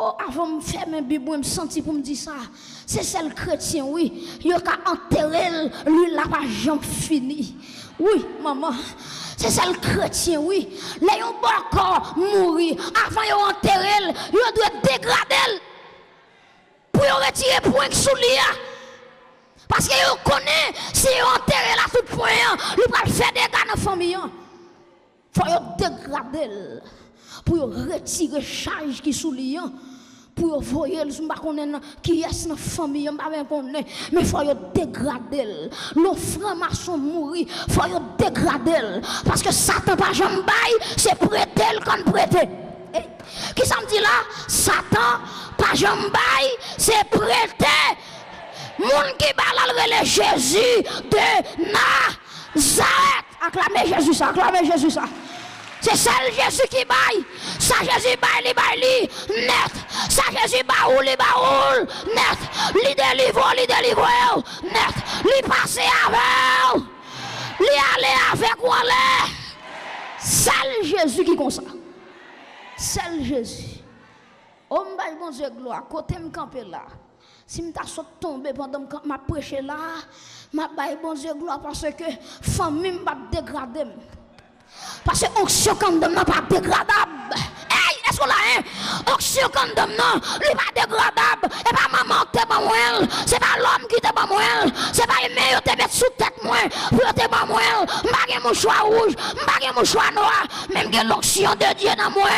Oh, avant de me faire mes bibous, je me sentis pour me dire ça. C'est celle chrétien, oui. Il a enterré l'huile, la pas jamais fini. Oui, maman. C'est celle chrétien, oui. Les gens encore mourir. Avant de enterrer, ils doivent dégrader. Pour retirer point sous l'IA. Parce que vous connaissez, si vous enterrez là tout point, vous pouvez faire des gars dans la famille. Il faut dégrader. Pour retirer charge qui sous l'IA. Pour voyer, je ne sais pas qui est dans la famille, je ne sais pas, mais il faut dégrader. Le franc-maçon mourir, il faut dégrader. Parce que Satan pas jamais bail, c'est prêter quand prêter. Qui ça me dit là? Satan pas jamais bail, c'est prêter. Moun qui balale Jésus de Nazareth. Acclamez Jésus ça, acclamez Jésus ça. C'est celle Jésus qui baille. Ça Jésus baille, li net. Ça Jésus baoul, net. Li délivre, net. Li passe avec. Li aller avec ou aller. Celle Jésus qui comme ça. Celle Jésus. Oh m'baille bon Dieu gloire. Côté me camper là. Si m'ta saute tomber pendant que m'a prêché là, m'a baille bon Dieu gloire parce que famille m'a dégradé. Parce que onction condamne n'est pas dégradable. Hey, est-ce qu'on l'a hein? Onction condamne non, lui pas dégradable. Et pas maman qui t'es pas moi, c'est pas l'homme qui t'es pas moi, c'est pas le meilleur qui te met sous tête moi, pour te pas moi, m'bagé mon choix rouge, m'bagé mon choix noir, même que l'onction de Dieu dans moi.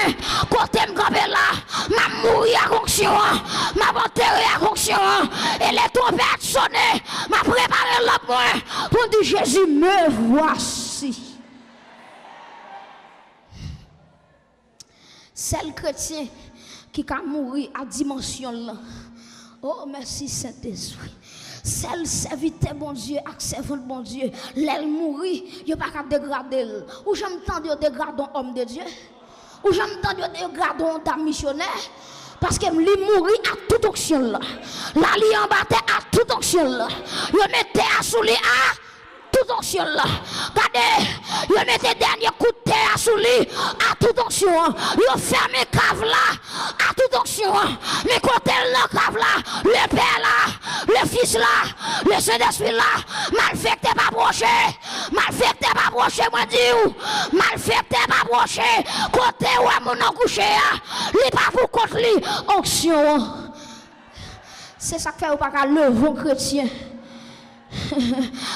Côté m'camper là, m'a mourir à onction, m'a enterré à onction, et les trompettes sonner, m'a préparé là moi pour dire Jésus me voici. Celle chrétien qui a mouru à dimension là. Oh merci Saint-Esprit. Celle serviteur bon Dieu, servant bon Dieu, l'aile mourir, il pas qu'à dégrader. Ou j'aime tant de dégrader un homme de Dieu. Ou j'aime tant de dégrader un dame missionnaire. Parce que lui mourir à toute option là. La li en battait à toute option là. Il mettait à sous les à toute onction là. Regardez, il mettait dernier coup de terre sous lui à toute onction. Il fermé cave là à toute onction. Mais côté là cave là, le père là, le fils là, le Saint-Esprit là, mal fait t'es pas broché, mal fait t'es pas broché moi dis mal fait t'es pas broché. Côté où mon couché lui pas pour contre lui onction. C'est ça que fait ou pas lever un chrétien.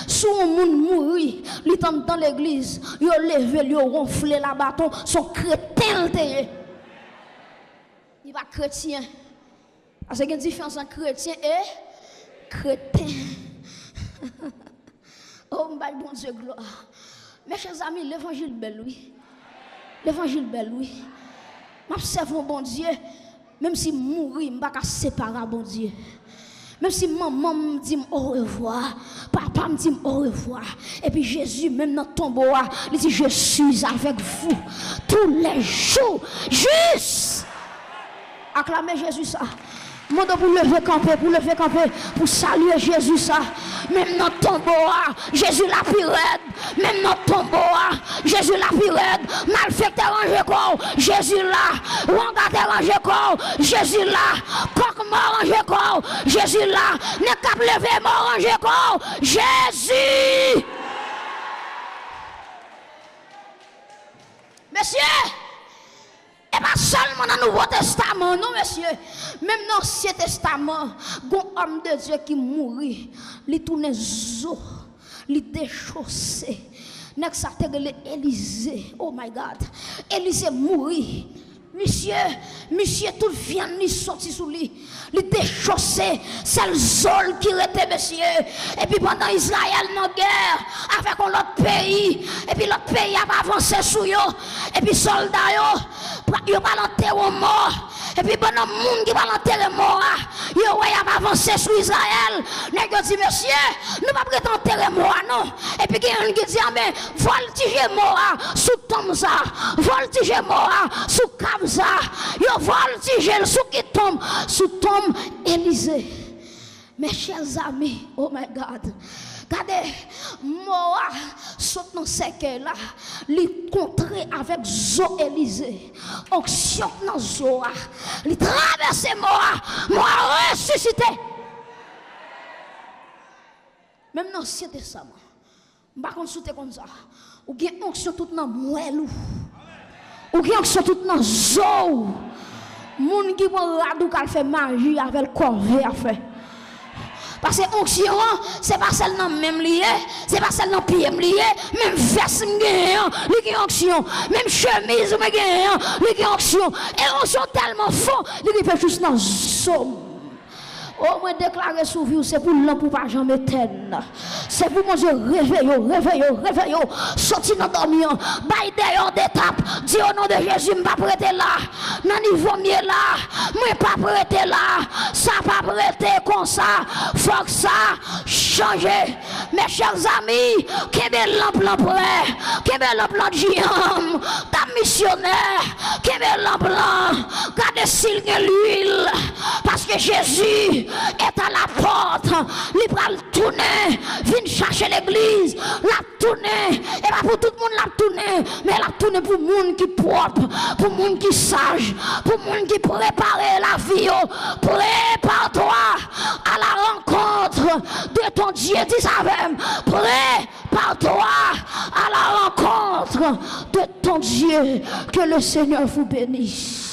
Si un monde mourir, il tombe dans l'église, il levé, il ronflé la bâton, son crétin. Il va chrétien. Parce qu'il y a une différence entre chrétien et crétin. Oh, bon Dieu, gloire. Mes chers amis, l'évangile belle, oui. L'évangile belle, oui. M'observe bon Dieu, même si mourir, je ne vais pas séparer bon Dieu. Même si maman me dit au revoir, papa me dit au revoir, et puis Jésus, même dans le tombeau, il dit je suis avec vous tous les jours, juste. Acclamez Jésus ça. Mande pour lever camper, pour saluer Jésus ça. Même dans le tombeau, Jésus la pirate. Même dans le tombeau, Jésus la pirate. Mal fait t'es rangé corps, Jésus là. Wanga t'es rangé corps, Jésus là. Coq mort rangé corps, Jésus là. Ne cap lever mort rangé corps, Jésus. Monsieur. Et pas seulement dans le Nouveau Testament, non, monsieur. Même dans l'Ancien Testament, un homme de Dieu qui mourit, il tourne zo, il déchaussé. Next ça Élisée. Oh my God. Élisée mourit. Monsieur, tout vient ni sorti sous lui. Il déchaussé, c'est le sol qui était, monsieur. Et puis pendant Israël dans la guerre, avec l'autre pays, et puis l'autre pays a avancé sous eux. Et puis soldats, ils ont enterré mort. Et puis pendant le monde qui va l'enterrer mort, ils ont avancé sous Israël. Ils ont dit, monsieur, nous ne pouvons pas enterrer mort, non. Et puis il y a un qui dit, mais voltige mort sous tombe ça, voltige mort sous cave ça, ils voltige sous qui tombe, sous tombe Élisée. Mes chers amis, oh my God, Regardez, moi, saute dans ce cercueil là, il contré avec Zo Élysée. Onction dans Zoa. Il traverse moi ressuscité. Même dans l'Ancien Testament, je ne sais pas comme ça. Ou bien onction toute dans moellou. Ou bien onction toute dans Zo. Moun qui prend radou qui fait magie avec le corps à faire. Parce que onction, c'est pas celle dans même lié, c'est pas celle dans pied lié, même veste gagnant, li gen onction, même chemise me gagnant, li gen onction. Et onction tellement fort, li fait juste dans somme. Oh, moi déclarer sous vie, c'est pour l'homme pour pas jamais éteindre. C'est pour manger réveiller, sortir dans dormir, bailler d'ailleurs d'étape, dire au nom de Jésus, je ne pas prêter là, non niveau mieux là, moi pas prêter là, ça pas prêter comme ça, faut que ça change. Mes chers amis, qu'est belle lampe prêt, qu'est belle lampe Giam, ta missionnaire, qu'est belle lampe gardez s'il y a l'huile, parce que Jésus est à la porte, il va le tourner, vient chercher l'église, la tourner, et pas pour tout le monde la tourner, mais la tourner pour le monde qui est propre, pour le monde qui est sage, pour le monde qui prépare la vie, prépare-toi à la rencontre de ton Dieu, tu savais, prépare-toi à la rencontre de ton Dieu, que le Seigneur vous bénisse.